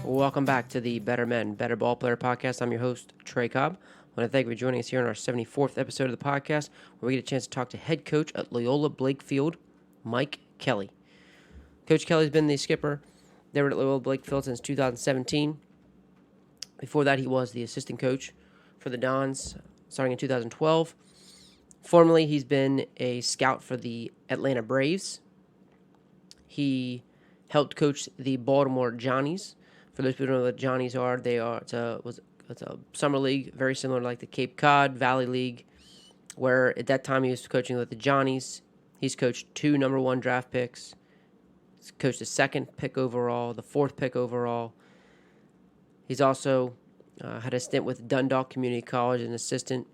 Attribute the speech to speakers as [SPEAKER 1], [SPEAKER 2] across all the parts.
[SPEAKER 1] Welcome back to the Better Men, Better Ball Player podcast. I'm your host, Trey Cobb. I want to thank you for joining us here on our 74th episode of the podcast, where we get a chance to talk to head coach at Loyola Blakefield, Mike Kelly. Coach Kelly's been the skipper there at Loyola Blakefield since 2017. Before that, he was the assistant coach for the Dons starting in 2012. Formerly, he's been a scout for the Atlanta Braves. He helped coach the Baltimore Johnnies. For those people who know what the Johnnies are, it's a summer league very similar to like the Cape Cod Valley League, where at that time he was coaching with the Johnnies. He's coached 2 number 1 draft picks. He's coached the 2nd pick overall, the 4th pick overall. He's also had a stint with Dundalk Community College as an assistant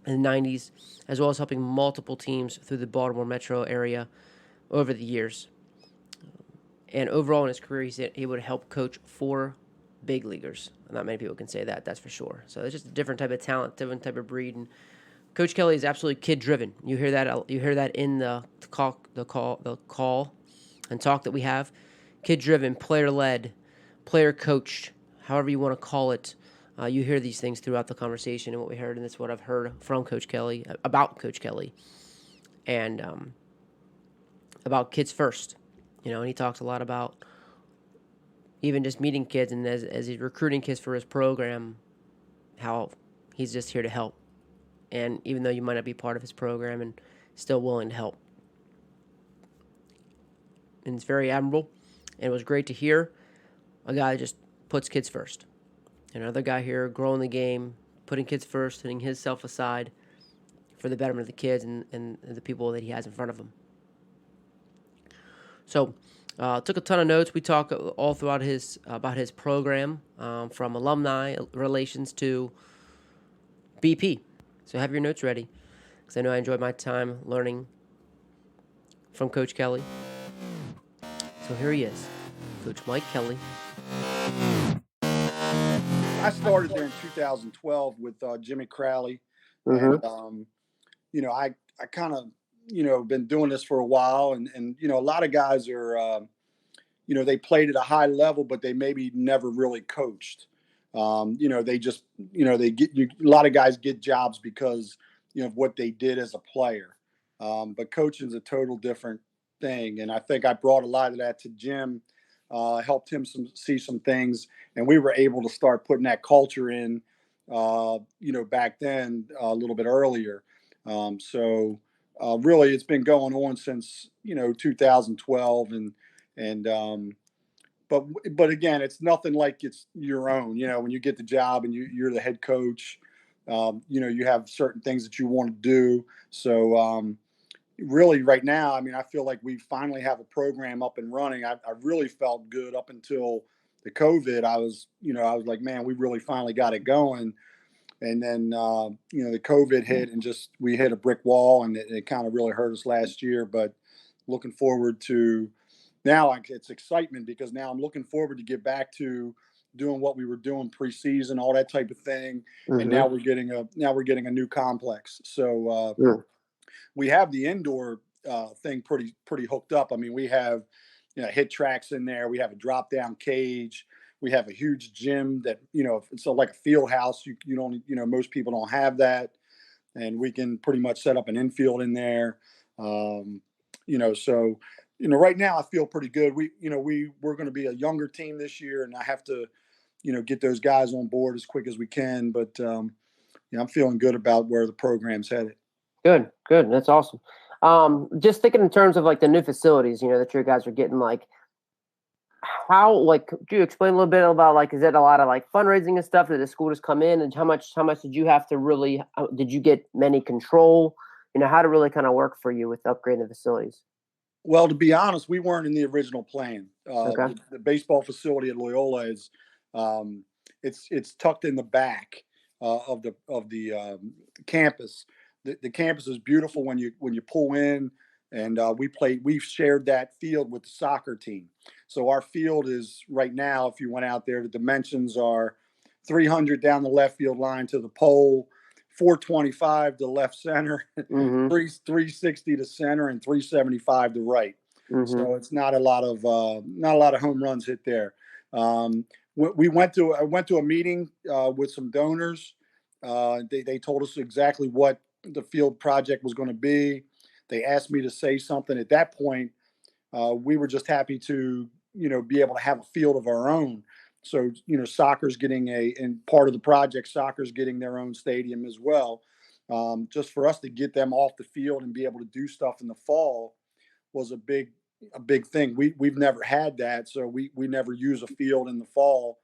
[SPEAKER 1] in the 90s, as well as helping multiple teams through the Baltimore metro area over the years. And overall in his career, he's able to help coach 4 big leaguers. Not many people can say that, that's for sure. So it's just a different type of talent, different type of breed. And Coach Kelly is absolutely kid-driven. You hear that in the call and talk that we have. Kid-driven, player-led, player-coached, however you want to call it. You hear these things throughout the conversation and what we heard, and that's what I've heard from Coach Kelly, about Coach Kelly, and about kids first. And he talks a lot about even just meeting kids, and as he's recruiting kids for his program, how he's just here to help. And even though you might not be part of his program, and still willing to help. And it's very admirable. And it was great to hear a guy that just puts kids first. Another guy here growing the game, putting kids first, putting himself aside for the betterment of the kids and the people that he has in front of him. So, took a ton of notes. We talk all throughout about his program, from alumni relations to BP. So have your notes ready, because I know I enjoyed my time learning from Coach Kelly. So here he is, Coach Mike Kelly.
[SPEAKER 2] I started there in 2012 with Jimmy Crowley. And, I kind of, been doing this for a while. And a lot of guys are, they played at a high level, but they maybe never really coached. They just, they get a lot of guys get jobs because, of what they did as a player. But coaching is a total different thing. And I think I brought a lot of that to Jim, helped him see some things. And we were able to start putting that culture in, back then a little bit earlier. Really it's been going on since, 2012 but again, it's nothing like it's your own. When you get the job and you're the head coach, you have certain things that you want to do. So really right now, I feel like we finally have a program up and running. I really felt good up until the COVID. I was like, man, we really finally got it going. And then, the COVID hit and we hit a brick wall, and it kind of really hurt us last year. But looking forward to now, it's excitement because now I'm looking forward to get back to doing what we were doing preseason, all that type of thing. Mm-hmm. And now we're getting a new complex. So we have the indoor thing pretty hooked up. We have hit tracks in there. We have a drop down cage. We have a huge gym that it's like a field house. You don't most people don't have that, and we can pretty much set up an infield in there. So. Right now I feel pretty good. We're going to be a younger team this year, and I have to, get those guys on board as quick as we can. But I'm feeling good about where the program's headed.
[SPEAKER 1] Good. That's awesome. Just thinking in terms of like the new facilities, that your guys are getting, like how, like, could you explain a little bit about, like, is it a lot of like fundraising and stuff that the school just come in, and how much did you have to really, did you get many control, how to really kind of work for you with upgrading the facilities?
[SPEAKER 2] Well, to be honest, we weren't in the original plan. Okay. The baseball facility at Loyola is, it's tucked in the back of the campus. The campus is beautiful when you pull in, and we've shared that field with the soccer team. So our field is right now, if you went out there, the dimensions are 300 down the left field line to the pole, 425 to left center, 360 to center, and 375 to right. Mm-hmm. So it's not a lot of home runs hit there. I went to a meeting with some donors. They told us exactly what the field project was going to be. They asked me to say something. At that point, we were just happy to, be able to have a field of our own. So, soccer's getting and part of the project, soccer's getting their own stadium as well. Just for us to get them off the field and be able to do stuff in the fall was a big thing. We've never had that, so we never use a field in the fall.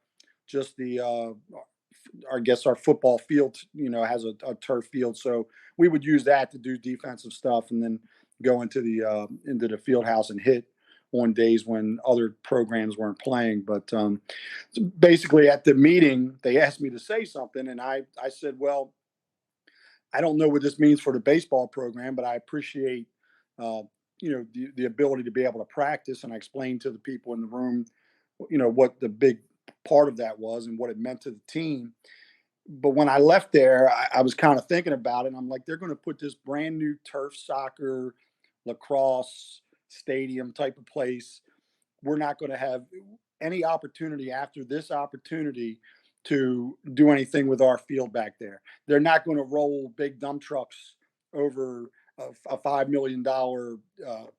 [SPEAKER 2] Just I guess our football field, has a turf field, so we would use that to do defensive stuff, and then go into the field house and hit on days when other programs weren't playing. But so basically, at the meeting, they asked me to say something, and I said, well, I don't know what this means for the baseball program, but I appreciate uh, the ability to be able to practice. And I explained to the people in the room, what the big part of that was and what it meant to the team. But when I left there, I was kind of thinking about it. And I'm like, they're going to put this brand new turf soccer, lacrosse stadium type of place. We're not going to have any opportunity after this opportunity to do anything with our field back there. They're not going to roll big dump trucks over a $5 million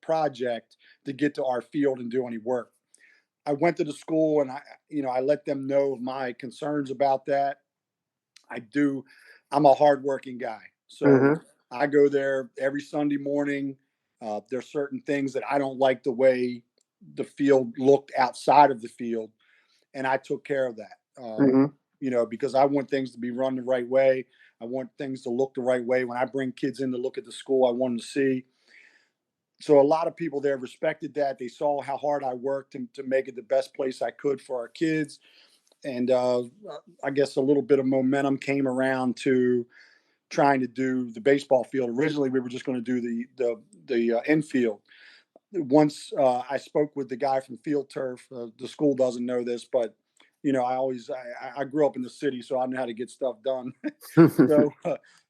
[SPEAKER 2] project to get to our field and do any work. I went to the school and I let them know of my concerns about that. I do. I'm a hardworking guy, so
[SPEAKER 1] Mm-hmm.
[SPEAKER 2] I go there every Sunday morning. There's certain things that I don't like the way the field looked outside of the field, and I took care of that.
[SPEAKER 1] Mm-hmm.
[SPEAKER 2] Because I want things to be run the right way. I want things to look the right way. When I bring kids in to look at the school, I want them to see. So a lot of people there respected that. They saw how hard I worked to make it the best place I could for our kids. And I guess a little bit of momentum came around to trying to do the baseball field. Originally, we were just going to do the infield. Once I spoke with the guy from Field Turf, the school doesn't know this, but I grew up in the city, so I know how to get stuff done. So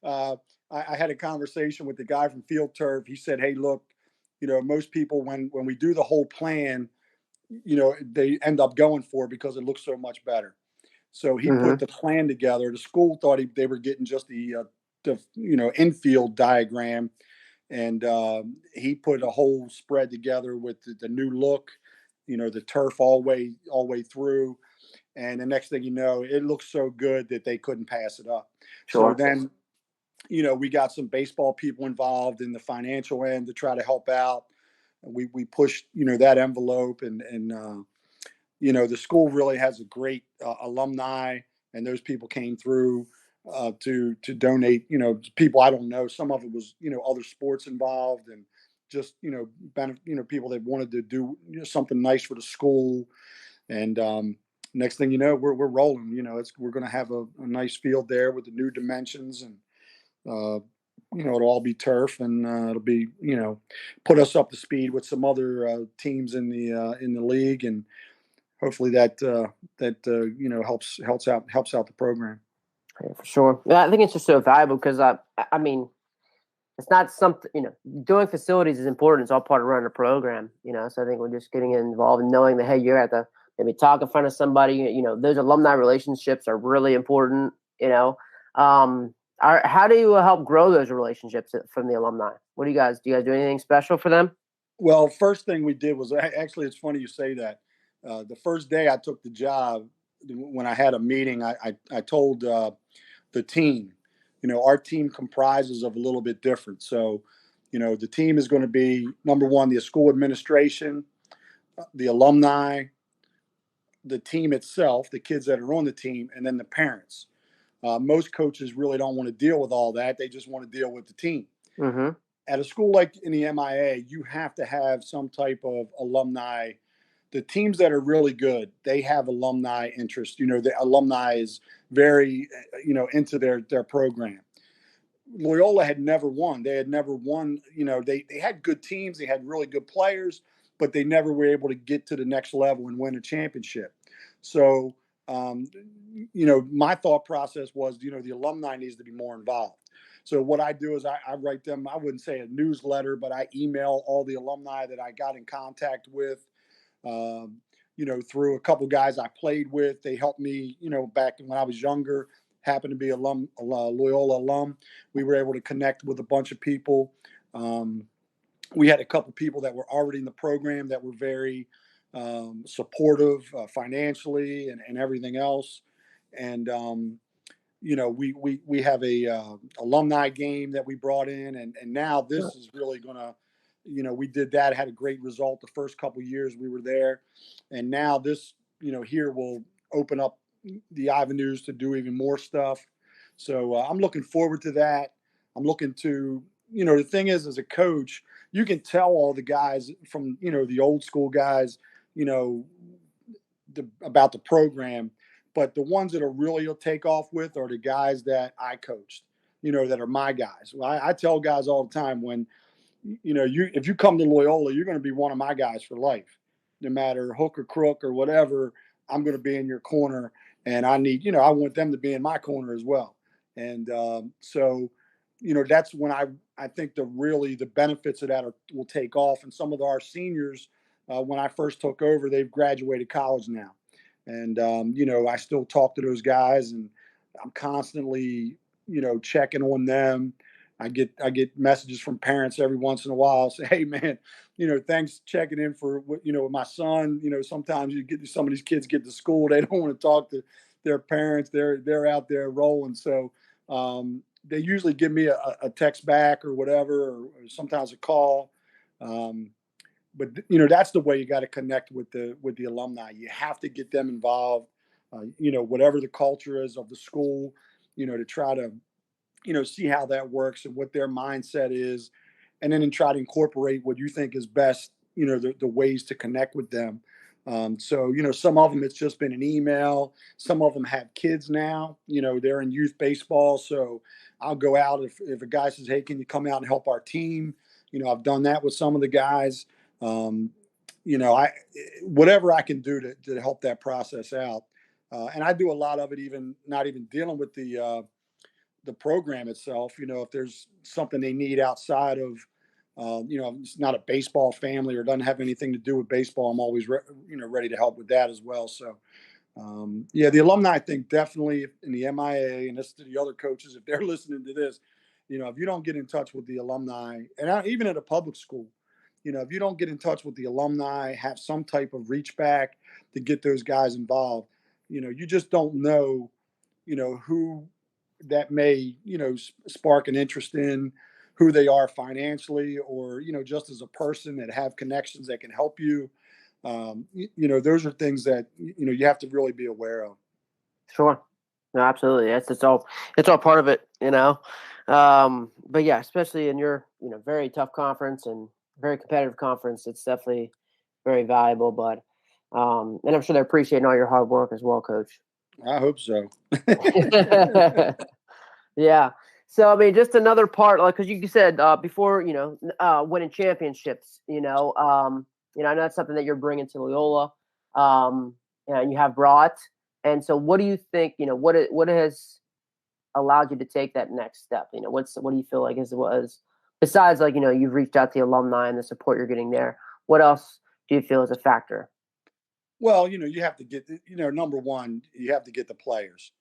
[SPEAKER 2] I had a conversation with the guy from Field Turf. He said, "Hey, look, most people when we do the whole plan, they end up going for it because it looks so much better." So he
[SPEAKER 1] Mm-hmm.
[SPEAKER 2] put the plan together. The school thought they were getting just the infield diagram, and he put a whole spread together with the new look, the turf all way through. And the next thing you know, it looks so good that they couldn't pass it up. So
[SPEAKER 1] Sure.
[SPEAKER 2] then, we got some baseball people involved in the financial end to try to help out. We pushed that envelope, and the school really has a great alumni, and those people came through to donate. People I don't know. Some of it was other sports involved, and just people that wanted to do something nice for the school. And next thing you know, we're rolling. We're going to have a nice field there with the new dimensions, and uh, it'll all be turf, and it'll be put us up to speed with some other teams in the league, and hopefully that helps out the program.
[SPEAKER 1] Yeah, for sure. Yeah, I think it's just so valuable because I mean, it's not something doing facilities is important. It's all part of running a program. So I think we're just getting involved and knowing that hey, you're at the maybe talk in front of somebody. Those alumni relationships are really important. Um, how do you help grow those relationships from the alumni? What do you guys do anything special for them?
[SPEAKER 2] Well, first thing we did was actually it's funny you say that. The first day I took the job, when I had a meeting, I told the team, our team comprises of a little bit different. So, the team is going to be number one, the school administration, the alumni, the team itself, the kids that are on the team, and then the parents. Most coaches really don't want to deal with all that. They just want to deal with the team.
[SPEAKER 1] Mm-hmm.
[SPEAKER 2] At a school like in the MIA, you have to have some type of alumni. The teams that are really good, they have alumni interest. The alumni is very, into their program. Loyola had never won. They had never won. They had good teams. They had really good players, but they never were able to get to the next level and win a championship. So, um, my thought process was, the alumni needs to be more involved. So what I do is I write them, I wouldn't say a newsletter, but I email all the alumni that I got in contact with. Um, through a couple guys I played with. They helped me, back when I was younger, happened to be a Loyola alum. We were able to connect with a bunch of people. We had a couple people that were already in the program that were very supportive financially and everything else. And we have a alumni game that we brought in, and now this is really gonna, we did that, had a great result the first couple of years we were there, and now this, here will open up the avenues to do even more stuff. So I'm looking forward to that. I'm looking to, the thing is, as a coach, you can tell all the guys from, the old school guys, you know, about the program, but the ones that are really will take off with are the guys that I coached, that are my guys. Well, I tell guys all the time, when if you come to Loyola, you're going to be one of my guys for life, no matter hook or crook or whatever. I'm going to be in your corner, and I need, I want them to be in my corner as well. And so, that's when I think the benefits of that will take off. And some of our seniors, when I first took over, they've graduated college now, and I still talk to those guys, and I'm constantly, checking on them. I get messages from parents every once in a while. Say, hey man, thanks checking in for with my son. Sometimes you get some of these kids get to school, they don't want to talk to their parents. They're out there rolling. So they usually give me a text back or whatever, or sometimes a call. But that's the way you got to connect with the alumni. You have to get them involved. Whatever the culture is of the school, to try to see how that works and what their mindset is, and then try to incorporate what you think is best, the ways to connect with them. So, some of them, it's just been an email. Some of them have kids now, they're in youth baseball. So I'll go out if a guy says, hey, can you come out and help our team? I've done that with some of the guys. Um, whatever I can do to help that process out. And I do a lot of it, even not even dealing with the program itself. If there's something they need outside of, it's not a baseball family or doesn't have anything to do with baseball, I'm always ready to help with that as well. So yeah, the alumni thing definitely in the MIA, and this to the other coaches if they're listening to this, if you don't get in touch with the alumni, and even at a public school, if you don't get in touch with the alumni, have some type of reach back to get those guys involved, you just don't know, who that may, spark an interest in, who they are financially, or, just as a person, that have connections that can help you. Those are things that, you have to really be aware of.
[SPEAKER 1] Sure. No, absolutely. It's all part of it, But yeah, especially in your, very tough conference and very competitive conference, it's definitely very valuable. But and I'm sure they're appreciating all your hard work as well, Coach.
[SPEAKER 2] I hope so.
[SPEAKER 1] Yeah. So I mean, just another part, like because you said before, winning championships, I know that's something that you're bringing to Loyola, and you have brought. And so, what do you think? What has allowed you to take that next step? What do you feel like was besides like you've reached out to the alumni and the support you're getting there? What else do you feel is a factor?
[SPEAKER 2] Well, you have to get, number one, you have to get the players.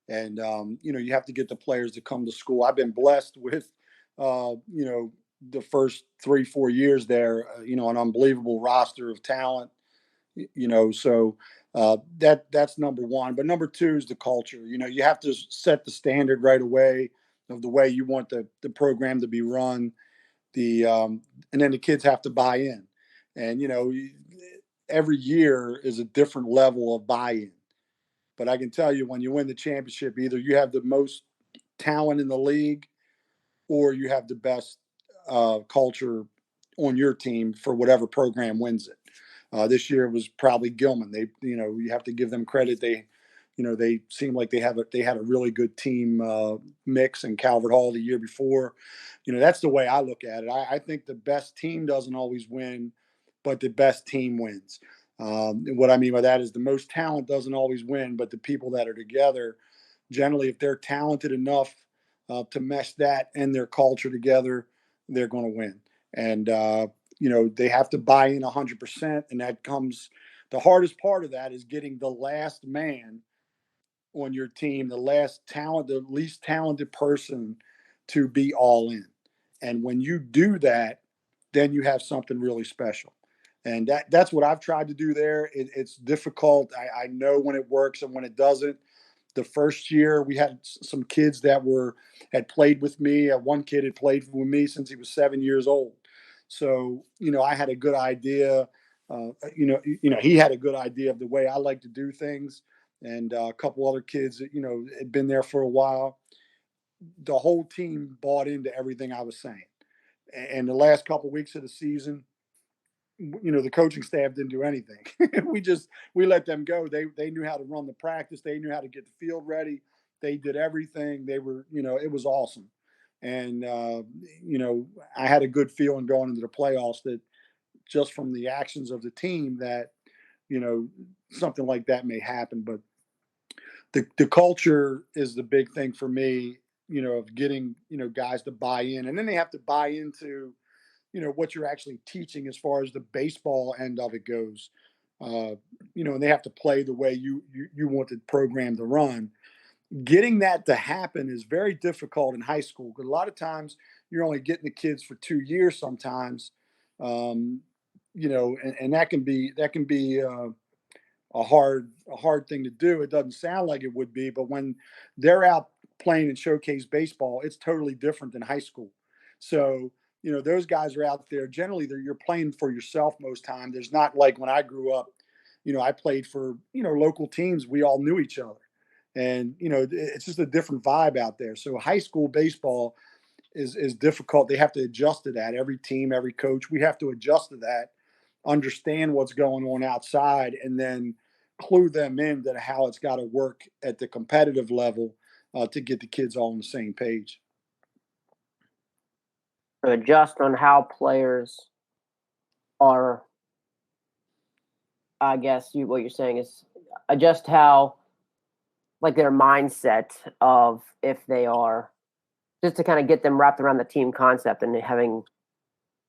[SPEAKER 2] And, you have to get the players to come to school. I've been blessed with, the first 3-4 years there, an unbelievable roster of talent, so that's number one. But number two is the culture. You have to set the standard right away of the way you want the program to be run. And then the kids have to buy in. And, every year is a different level of buy-in. But I can tell you, when you win the championship, either you have the most talent in the league, or you have the best culture on your team for whatever program wins it. This year it was probably Gilman. You have to give them credit. They seem like they had a really good team mix in Calvert Hall the year before. That's the way I look at it. I think the best team doesn't always win, but the best team wins. And what I mean by that is the most talent doesn't always win, but the people that are together, generally, if they're talented enough to mesh that and their culture together, they're going to win. And They have to buy in 100%, and that comes. The hardest part of that is getting the last man on your team, the least talented person to be all in. And when you do that, then you have something really special. And that's what I've tried to do there. It's difficult. I know when it works and when it doesn't. The first year we had some kids that had played with me. One kid had played with me since he was 7 years old. So, I had a good idea. He had a good idea of the way I like to do things. And a couple other kids that, had been there for a while. The whole team bought into everything I was saying. And the last couple of weeks of the season, the coaching staff didn't do anything. we let them go. They knew how to run the practice. They knew how to get the field ready. They did everything. They were, it was awesome. And, I had a good feeling going into the playoffs that just from the actions of the team that, something like that may happen. But the culture is the big thing for me, of getting, guys to buy in. And then they have to buy into, what you're actually teaching as far as the baseball end of it goes. And they have to play the way you want the program to run. Getting that to happen is very difficult in high school because a lot of times you're only getting the kids for 2 years sometimes, and that can be a hard thing to do. It doesn't sound like it would be, but when they're out playing in showcase baseball, it's totally different than high school. So, those guys are out there. Generally, you're playing for yourself most time. There's not like when I grew up, I played for, local teams. We all knew each other. And, it's just a different vibe out there. So high school baseball is difficult. They have to adjust to that. Every team, every coach, we have to adjust to that, understand what's going on outside, and then clue them in to how it's got to work at the competitive level to get the kids all on the same page.
[SPEAKER 1] Adjust on how players are, I guess what you're saying is adjust how, like their mindset of if they are, just to kind of get them wrapped around the team concept and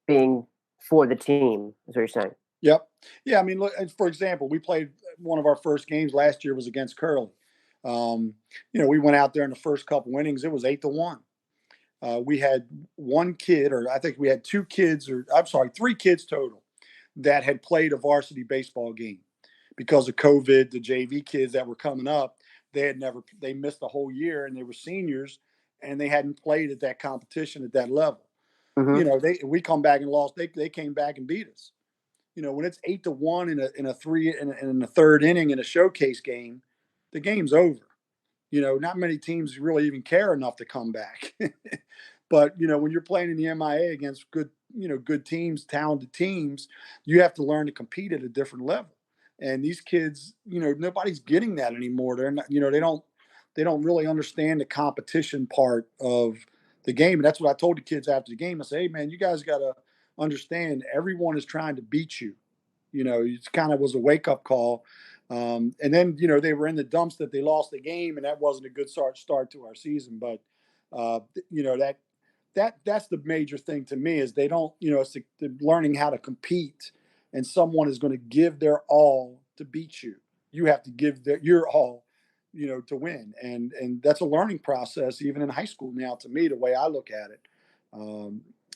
[SPEAKER 1] being for the team, is what you're saying.
[SPEAKER 2] Yep. Yeah. I mean, look, for example, we played one of our first games last year was against Curly. We went out there in the first couple innings. It was 8-1. We had one kid, or I think we had 3 kids total that had played a varsity baseball game because of COVID. The JV kids that were coming up, they missed the whole year, and they were seniors, and they hadn't played at that competition at that level. Mm-hmm. We come back and lost. They came back and beat us. When it's 8-1 in the third inning in a showcase game, the game's over. Not many teams really even care enough to come back. But, when you're playing in the MIA against good teams, talented teams, you have to learn to compete at a different level. And these kids, nobody's getting that anymore. They're not, they don't really understand the competition part of the game. And that's what I told the kids after the game. I said, hey, man, you guys got to understand everyone is trying to beat you. It kind of was a wake-up call. And then, they were in the dumps that they lost the game, and that wasn't a good start to our season. But, that's the major thing to me is they don't, it's the learning how to compete, and someone is going to give their all to beat you. You have to give your all, to win. And that's a learning process, even in high school now, to me, the way I look at it.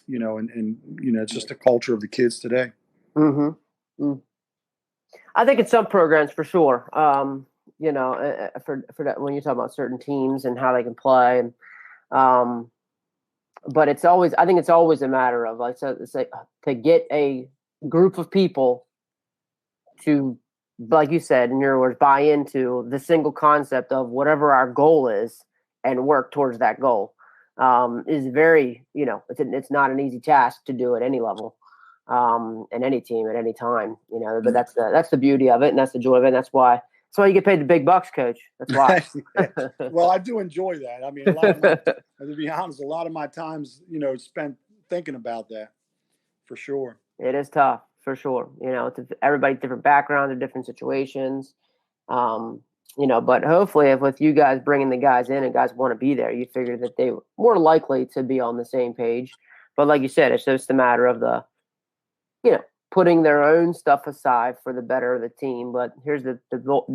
[SPEAKER 2] It's just the culture of the kids today.
[SPEAKER 1] Mm-hmm. Mm. I think in some programs for sure. For that, when you talk about certain teams and how they can play, and but I think it's always a matter of to get a group of people to, like you said, in your words, buy into the single concept of whatever our goal is and work towards that goal. Is very, it's not an easy task to do at any level, in any team at any time, but that's the beauty of it. And that's the joy of it. And that's why you get paid the big bucks, Coach. That's why.
[SPEAKER 2] Well, I do enjoy that. I mean, to be honest, a lot of my time's, spent thinking about that for sure.
[SPEAKER 1] It is tough for sure. It's everybody's different backgrounds or different situations. But hopefully if with you guys bringing the guys in and guys want to be there, you figure that they're more likely to be on the same page. But like you said, it's just a matter of putting their own stuff aside for the better of the team. But here's the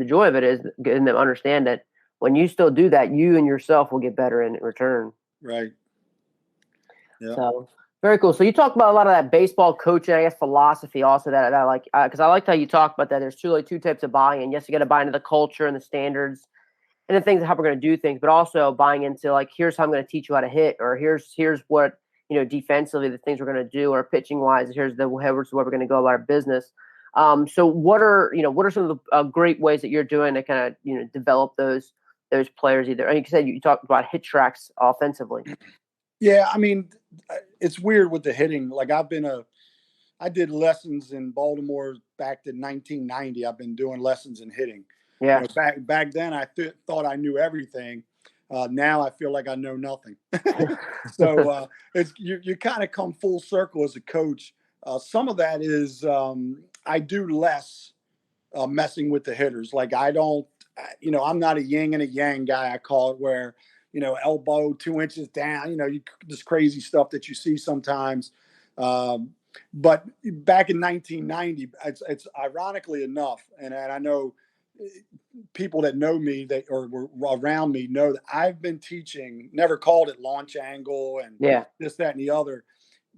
[SPEAKER 1] joy of it is getting them to understand that when you still do that, you and yourself will get better in return.
[SPEAKER 2] Right. Yeah.
[SPEAKER 1] So very cool. So you talked about a lot of that baseball coaching, I guess, philosophy also that I like, because I liked how you talked about that. There's two types of buy-in. Yes, you got to buy into the culture and the standards and the things of how we're going to do things, but also buying into like, here's how I'm going to teach you how to hit, or here's what, defensively the things we're going to do, or pitching wise, here's what we're going to go about our business. So what are some of the great ways that you're doing to kind of, develop those players either? And you said you talked about hit tracks offensively.
[SPEAKER 2] Yeah. I mean, it's weird with the hitting. Like I did lessons in Baltimore back in 1990. I've been doing lessons in hitting.
[SPEAKER 1] Yeah.
[SPEAKER 2] Back then I thought I knew everything. Now I feel like I know nothing. So it's you kind of come full circle as a coach. Some of that is I do less messing with the hitters. Like I don't, I'm not a yin and a yang guy. I call it where elbow 2 inches down. This crazy stuff that you see sometimes. But back in 1990, it's ironically enough, and I know people that know me that or were around me know that I've been teaching, never called it launch angle and this, that, and the other,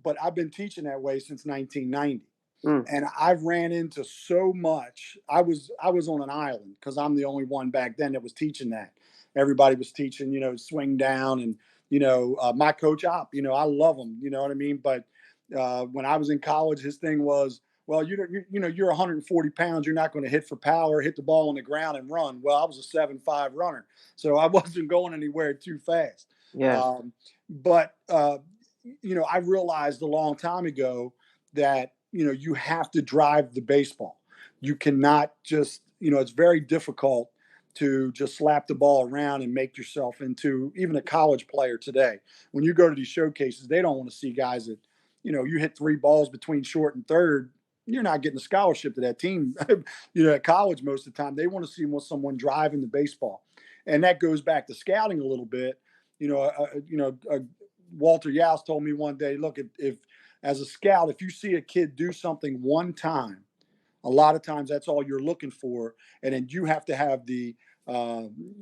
[SPEAKER 2] but I've been teaching that way since 1990. And I've ran into so much. I was on an island because I'm the only one back then that was teaching that. Everybody was teaching, swing down and, my coach Op, I love him, you know what I mean? But when I was in college, his thing was, well, you're 140 pounds. You're not going to hit for power, hit the ball on the ground and run. Well, I was a 7.5 runner, so I wasn't going anywhere too fast.
[SPEAKER 1] Yeah.
[SPEAKER 2] But I realized a long time ago that, you have to drive the baseball. You cannot just, it's very difficult to just slap the ball around and make yourself into even a college player today. When you go to these showcases, they don't want to see guys that, you hit 3 balls between short and third. You're not getting a scholarship to that team, at college most of the time. They want to see someone driving the baseball. And that goes back to scouting a little bit. Walter Yous told me one day, look, if as a scout, if you see a kid do something one time, a lot of times that's all you're looking for. And then you have to have the,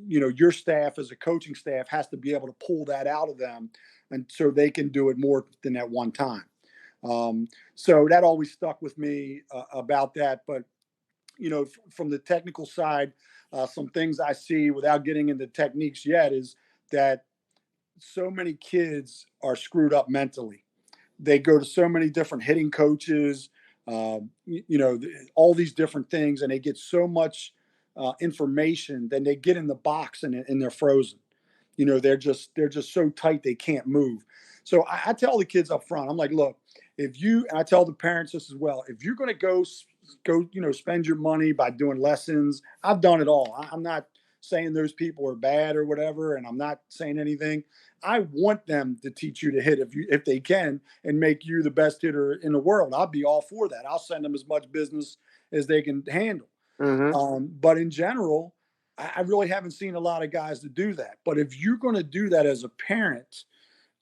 [SPEAKER 2] your staff as a coaching staff has to be able to pull that out of them. And so they can do it more than that one time. So that always stuck with me about that. But, from the technical side, some things I see without getting into techniques yet is that so many kids are screwed up mentally. They go to so many different hitting coaches, all these different things, and they get so much information. Then they get in the box and they're frozen. They're just so tight they can't move. So I tell the kids up front, I'm like, look, and I tell the parents this as well. If you're going to go, spend your money by doing lessons, I've done it all. I'm not saying those people are bad or whatever, and I'm not saying anything. I want them to teach you to hit if they can and make you the best hitter in the world. I'll be all for that. I'll send them as much business as they can handle. But in general, I really haven't seen a lot of guys that do that. But if you're going to do that as a parent,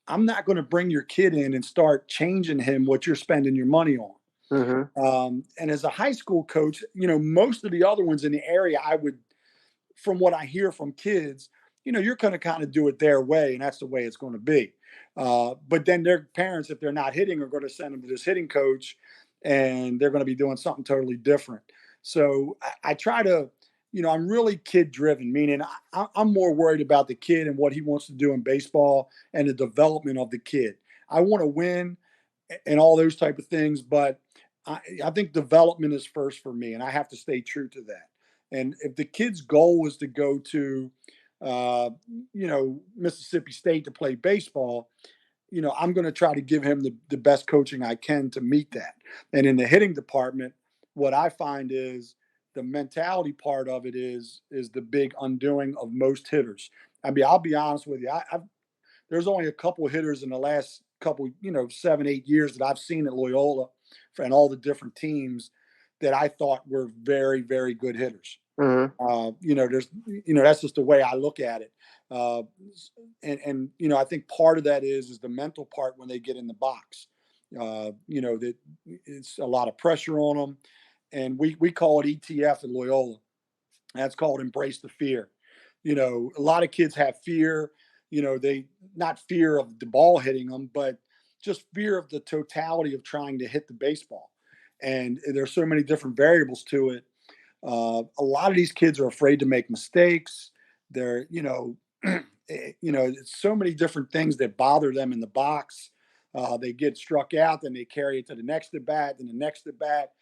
[SPEAKER 2] I'm not going to bring your kid in and start changing him what you're spending your money on. And as a high school coach, most of the other ones in the area, from what I hear from kids, you're going to kind of do it their way, and that's the way it's going to be. But then their parents, if they're not hitting, are going to send them to this hitting coach, and they're going to be doing something totally different. So I try to, I'm really kid driven, meaning I'm more worried about the kid and what he wants to do in baseball and the development of the kid. I want to win and all those type of things, but I think development is first for me, and I have to stay true to that. And if the kid's goal was to go to, Mississippi State to play baseball, I'm going to try to give him the best coaching I can to meet that. And in the hitting department, what I find is the mentality part of it is the big undoing of most hitters. I mean, I'll be honest with you. There's only a couple of hitters in the last couple, 7, 8 years that I've seen at Loyola and all the different teams that I thought were very, very good hitters. There's, that's just the way I look at it. And I think part of that is the mental part when they get in the box. That it's a lot of pressure on them. And we call it ETF at Loyola. That's called embrace the fear. A lot of kids have fear, they not fear of the ball hitting them, but just fear of the totality of trying to hit the baseball. And there's so many different variables to it. A lot of these kids are afraid to make mistakes. They're, it's so many different things that bother them in the box. They get struck out, then they carry it to the next at bat, then the next at bat.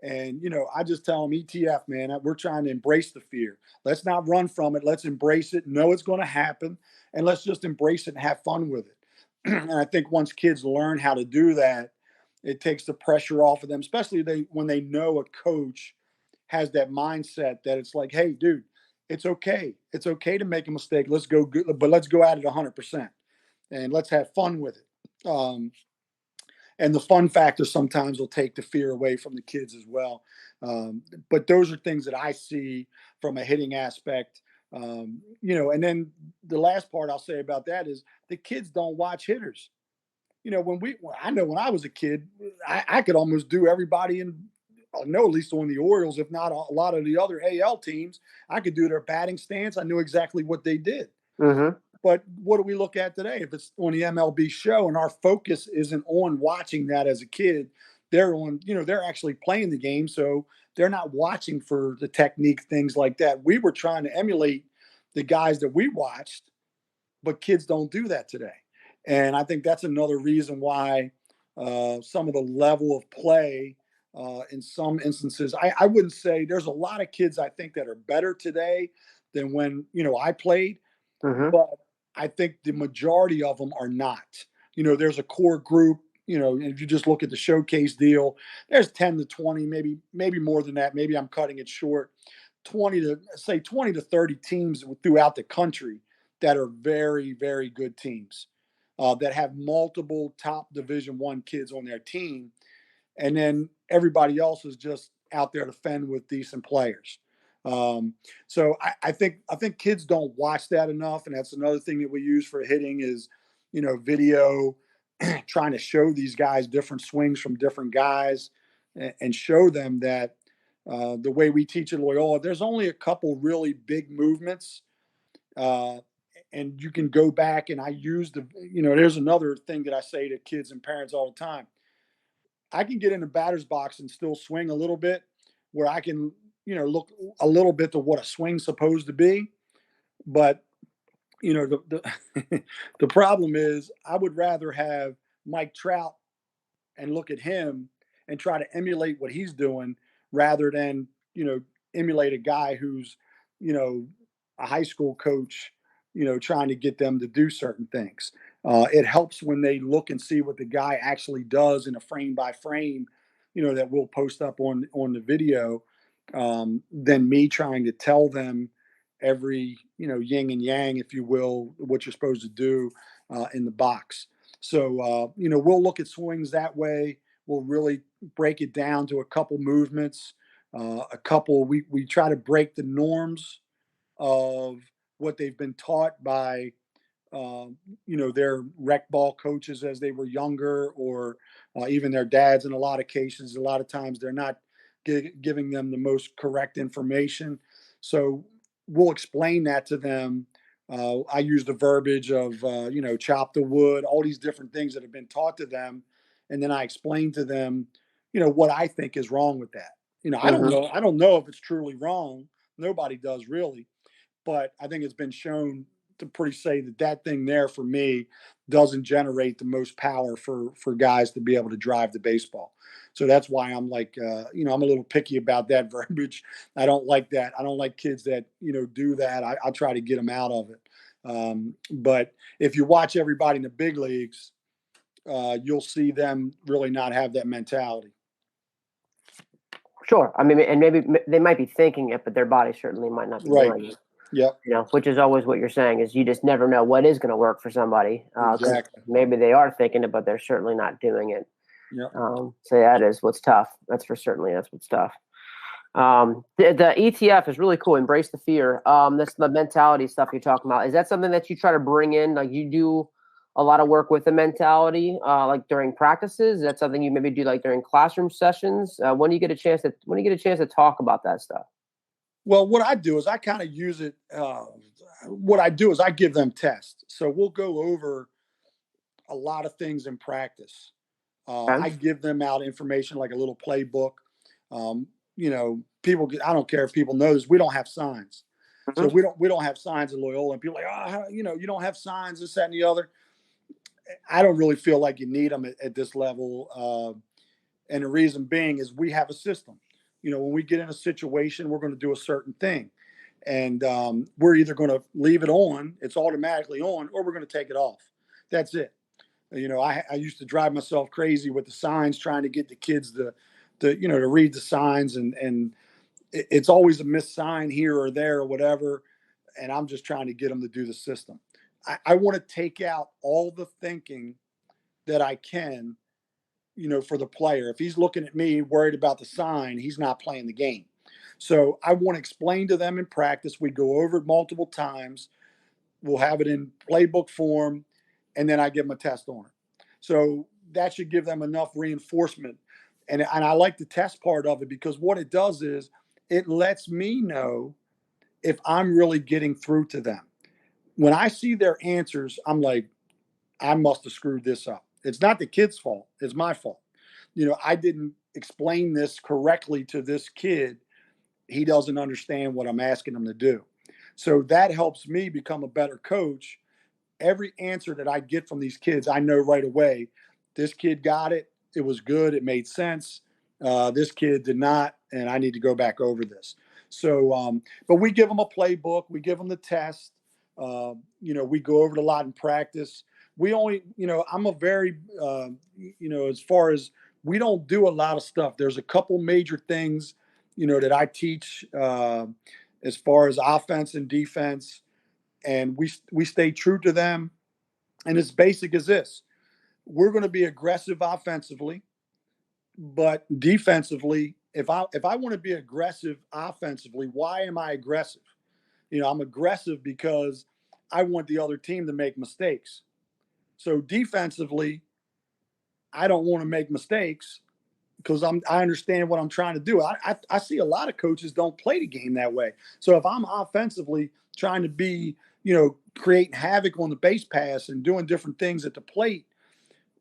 [SPEAKER 2] And, I just tell them, ETF, man, we're trying to embrace the fear. Let's not run from it. Let's embrace it. Know it's going to happen. And let's just embrace it and have fun with it. And I think once kids learn how to do that, it takes the pressure off of them, especially when they know a coach has that mindset that it's like, hey, dude, it's okay. It's okay to make a mistake. Let's go, but let's go at it 100% and let's have fun with it. And the fun factor sometimes will take the fear away from the kids as well. But those are things that I see from a hitting aspect. And then the last part I'll say about that is the kids don't watch hitters. I know when I was a kid, I could almost do everybody at least on the Orioles, if not a lot of the other AL teams, I could do their batting stance. I knew exactly what they did.
[SPEAKER 1] Mm-hmm.
[SPEAKER 2] But what do we look at today? If it's on the MLB show and our focus isn't on watching that as a kid, they're actually playing the game. So they're not watching for the technique, things like that. We were trying to emulate the guys that we watched, but kids don't do that today. And I think that's another reason why some of the level of play in some instances, I wouldn't say there's a lot of kids I think that are better today than when, I played.
[SPEAKER 1] Mm-hmm.
[SPEAKER 2] But I think the majority of them are not. There's a core group. If you just look at the showcase deal, there's 10 to 20, maybe more than that. Maybe I'm cutting it short. 20 to 30 teams throughout the country that are very, very good teams that have multiple top Division I kids on their team, and then everybody else is just out there to fend with decent players. So I think kids don't watch that enough, and that's another thing that we use for hitting is, video, trying to show these guys different swings from different guys, and show them that the way we teach at Loyola, there's only a couple really big movements, and you can go back and I use there's another thing that I say to kids and parents all the time. I can get in the batter's box and still swing a little bit, where I can, look a little bit to what a swing's supposed to be. But, the problem is I would rather have Mike Trout and look at him and try to emulate what he's doing rather than, emulate a guy who's, a high school coach, trying to get them to do certain things. It helps when they look and see what the guy actually does in a frame by frame, that we'll post up on the video, than me trying to tell them every, yin and yang, if you will, what you're supposed to do in the box. So, we'll look at swings that way. We'll really break it down to a couple movements, we try to break the norms of what they've been taught by, their rec ball coaches as they were younger, or even their dads. In a lot of cases, a lot of times they're not giving them the most correct information. So we'll explain that to them. I use the verbiage of, chop the wood, all these different things that have been taught to them. And then I explain to them, what I think is wrong with that. I don't know. I don't know if it's truly wrong. Nobody does really. But I think it's been shown to pretty say that thing there for me doesn't generate the most power for guys to be able to drive the baseball. So that's why I'm like, I'm a little picky about that verbiage. I don't like that. I don't like kids that, do that. I'll try to get them out of it. But if you watch everybody in the big leagues, you'll see them really not have that mentality.
[SPEAKER 1] Sure. I mean, and maybe they might be thinking it, but their body certainly might not be doing it.
[SPEAKER 2] Yep.
[SPEAKER 1] Which is always what you're saying is you just never know what is going to work for somebody.
[SPEAKER 2] Exactly.
[SPEAKER 1] Maybe they are thinking it, but they're certainly not doing it.
[SPEAKER 2] Yep.
[SPEAKER 1] So that is what's tough. That's what's tough. The ETF is really cool. Embrace the fear. That's the mentality stuff you're talking about. Is that something that you try to bring in? Like you do a lot of work with the mentality, like during practices? Is that something you maybe do like during classroom sessions? When do you get a chance to talk about that stuff?
[SPEAKER 2] Well, what I do is I kind of use it. What I do is I give them tests. So we'll go over a lot of things in practice.
[SPEAKER 1] Okay.
[SPEAKER 2] I give them out information like a little playbook. People. I don't care if people know this. We don't have signs, so
[SPEAKER 1] Mm-hmm.
[SPEAKER 2] we don't have signs in Loyola. And people are like, oh, you don't have signs, this, that, and the other. I don't really feel like you need them at this level. And the reason being is we have a system. When we get in a situation, we're going to do a certain thing. And we're either going to leave it on, it's automatically on, or we're going to take it off. That's it. I used to drive myself crazy with the signs, trying to get the kids to read the signs, and it's always a missed sign here or there or whatever. And I'm just trying to get them to do the system. I want to take out all the thinking that I can, for the player. If he's looking at me worried about the sign, he's not playing the game. So I want to explain to them in practice. We go over it multiple times. We'll have it in playbook form, and then I give them a test on it. So that should give them enough reinforcement. And I like the test part of it because what it does is it lets me know if I'm really getting through to them. When I see their answers, I'm like, I must have screwed this up. It's not the kid's fault. It's my fault. I didn't explain this correctly to this kid. He doesn't understand what I'm asking him to do. So that helps me become a better coach. Every answer that I get from these kids, I know right away, this kid got it. It was good. It made sense. This kid did not, and I need to go back over this. So, but we give them a playbook. We give them the test. We go over it a lot in practice. We only, I'm a very, as far as we don't do a lot of stuff. There's a couple major things, that I teach as far as offense and defense, and we stay true to them. And it's basic as this: we're going to be aggressive offensively, but defensively, if I want to be aggressive offensively, why am I aggressive? I'm aggressive because I want the other team to make mistakes. So defensively, I don't want to make mistakes because I understand what I'm trying to do. I see a lot of coaches don't play the game that way. So if I'm offensively trying to be, creating havoc on the base pass and doing different things at the plate,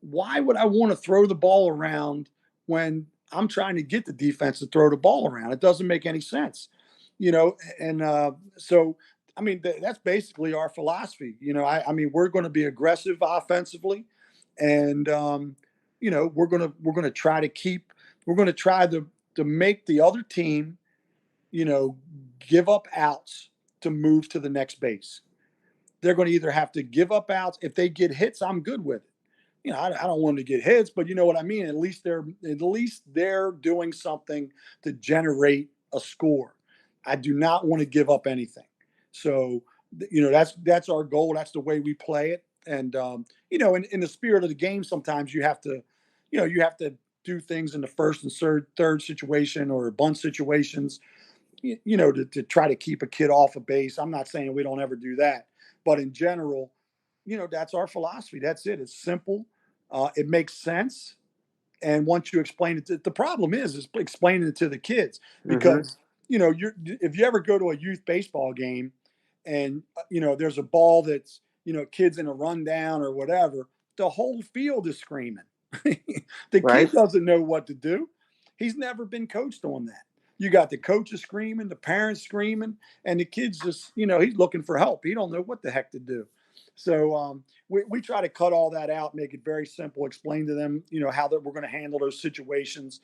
[SPEAKER 2] why would I want to throw the ball around when I'm trying to get the defense to throw the ball around? It doesn't make any sense, And so, I mean, that's basically our philosophy. I mean, we're going to be aggressive offensively, and we're going to try to to make the other team, you know, give up outs to move to the next base. They're going to either have to give up outs. If they get hits, I'm good with it. I don't want them to get hits, but you know what I mean. At least they're doing something to generate a score. I do not want to give up anything. So that's our goal. That's the way we play it. And in the spirit of the game, sometimes you have to do things in the first and third situation or bunt situations. To try to keep a kid off a base. I'm not saying we don't ever do that, but in general, that's our philosophy. That's it. It's simple. It makes sense. And once you explain it, the problem is explaining it to the kids
[SPEAKER 1] Mm-hmm.
[SPEAKER 2] because if you ever go to a youth baseball game and there's a ball that's kids in a rundown or whatever, the whole field is screaming. The kid
[SPEAKER 1] Right.
[SPEAKER 2] doesn't know what to do. He's never been coached on that. You got the coaches screaming, the parents screaming, and the kid's just he's looking for help. He don't know what the heck to do. So we try to cut all that out, make it very simple, explain to them, how that we're going to handle those situations.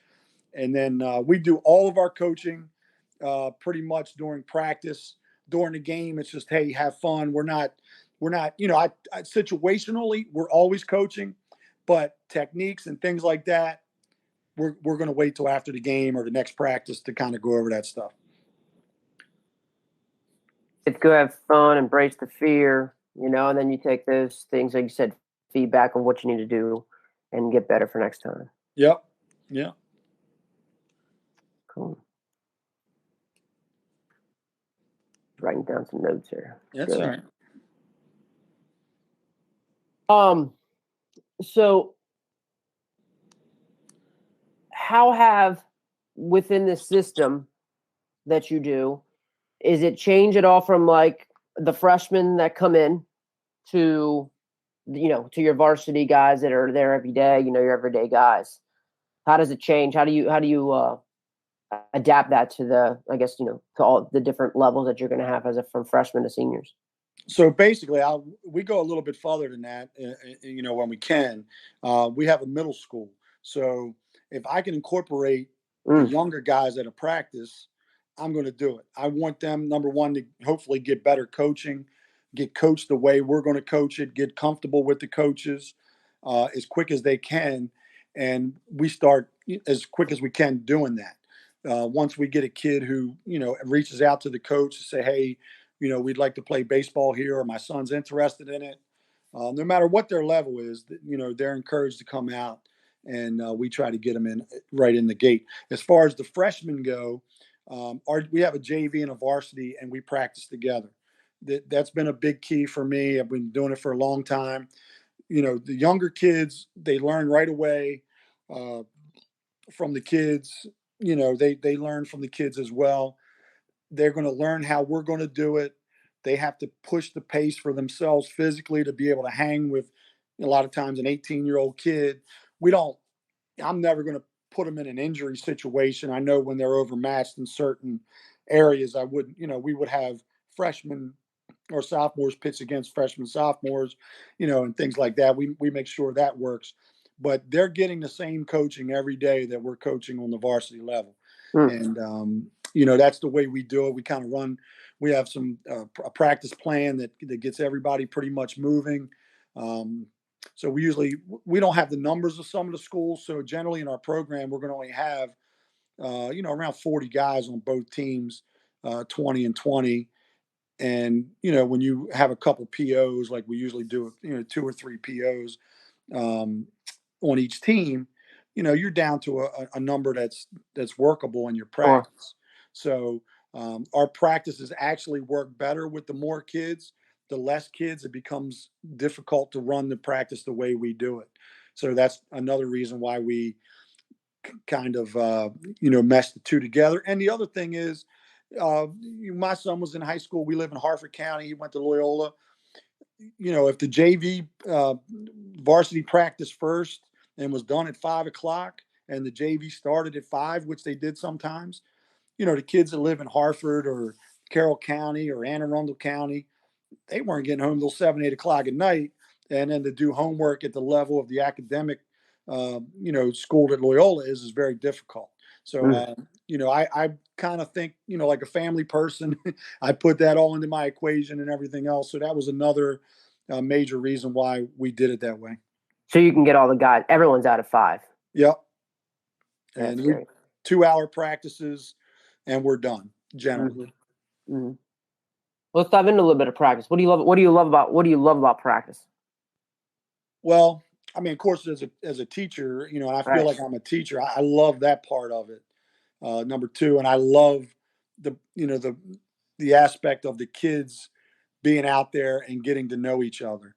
[SPEAKER 2] And then we do all of our coaching pretty much during practice. During the game, it's just, hey, have fun. We're not, situationally, we're always coaching, but techniques and things like that, we're going to wait till after the game or the next practice to kind of go over that stuff.
[SPEAKER 1] It's go have fun, embrace the fear, and then you take those things, like you said, feedback on what you need to do and get better for next time.
[SPEAKER 2] Yep. Yeah.
[SPEAKER 1] Cool. Writing down some notes here.
[SPEAKER 2] That's
[SPEAKER 1] Good.
[SPEAKER 2] all right.
[SPEAKER 1] So how have within the system that you do, is it change at all from like the freshmen that come in to to your varsity guys that are there every day, your everyday guys? How does it change? How do you adapt that to the, I guess, to all the different levels that you're going to have from freshmen to seniors?
[SPEAKER 2] So basically, we go a little bit further than that. When we can, we have a middle school. So if I can incorporate the
[SPEAKER 1] Mm.
[SPEAKER 2] younger guys at a practice, I'm going to do it. I want them, number one, to hopefully get better coaching, get coached the way we're going to coach it, get comfortable with the coaches as quick as they can, and we start as quick as we can doing that. Once we get a kid who reaches out to the coach to say, hey, we'd like to play baseball here, or my son's interested in it. No matter what their level is, they're encouraged to come out, and we try to get them in right in the gate. As far as the freshmen go, we have a JV and a varsity, and we practice together. That's been a big key for me. I've been doing it for a long time. The younger kids, they learn right away uh, from the kids. They learn from the kids as well. They're going to learn how we're going to do it. They have to push the pace for themselves physically to be able to hang with a lot of times an 18-year-old kid. We don't, I'm never going to put them in an injury situation. I know when they're overmatched in certain areas, I wouldn't, we would have freshmen or sophomores pitch against freshmen, sophomores, and things like that. We make sure that works. But they're getting the same coaching every day that we're coaching on the varsity level.
[SPEAKER 1] Mm.
[SPEAKER 2] And, that's the way we do it. We kind of run, we have a practice plan that gets everybody pretty much moving. So we don't have the numbers of some of the schools. So generally in our program, we're going to only have, around 40 guys on both teams, 20 and 20. And, when you have a couple POs, like we usually do, 2 or 3 POs um, on each team, you're down to a number that's workable in your
[SPEAKER 1] Or
[SPEAKER 2] practice. So our practices actually work better with the more kids. The less kids, it becomes difficult to run the practice the way we do it. So that's another reason why we kind of mesh the two together. And the other thing is, my son was in high school. We live in Harford County. He went to Loyola. If the JV varsity practiced first and was done at 5 o'clock, and the JV started at 5, which they did sometimes, the kids that live in Harford or Carroll County or Anne Arundel County, they weren't getting home till 7, 8 o'clock at night. And then to do homework at the level of the academic, school that Loyola is very difficult. So,
[SPEAKER 1] mm.
[SPEAKER 2] I kind of think, like a family person, I put that all into my equation and everything else. So that was another major reason why we did it that way.
[SPEAKER 1] So you can get all the guys. Everyone's out of 5.
[SPEAKER 2] Yep.
[SPEAKER 1] That's
[SPEAKER 2] And we
[SPEAKER 1] great.
[SPEAKER 2] 2-hour practices and we're done generally.
[SPEAKER 1] Mm-hmm. Mm-hmm. Let's dive into a little bit of practice. What do you love? What do you love about practice?
[SPEAKER 2] Well, I mean, of course, as a teacher, I feel
[SPEAKER 1] Right.
[SPEAKER 2] like I'm a teacher. I love that part of it. Number two, and I love the aspect of the kids being out there and getting to know each other,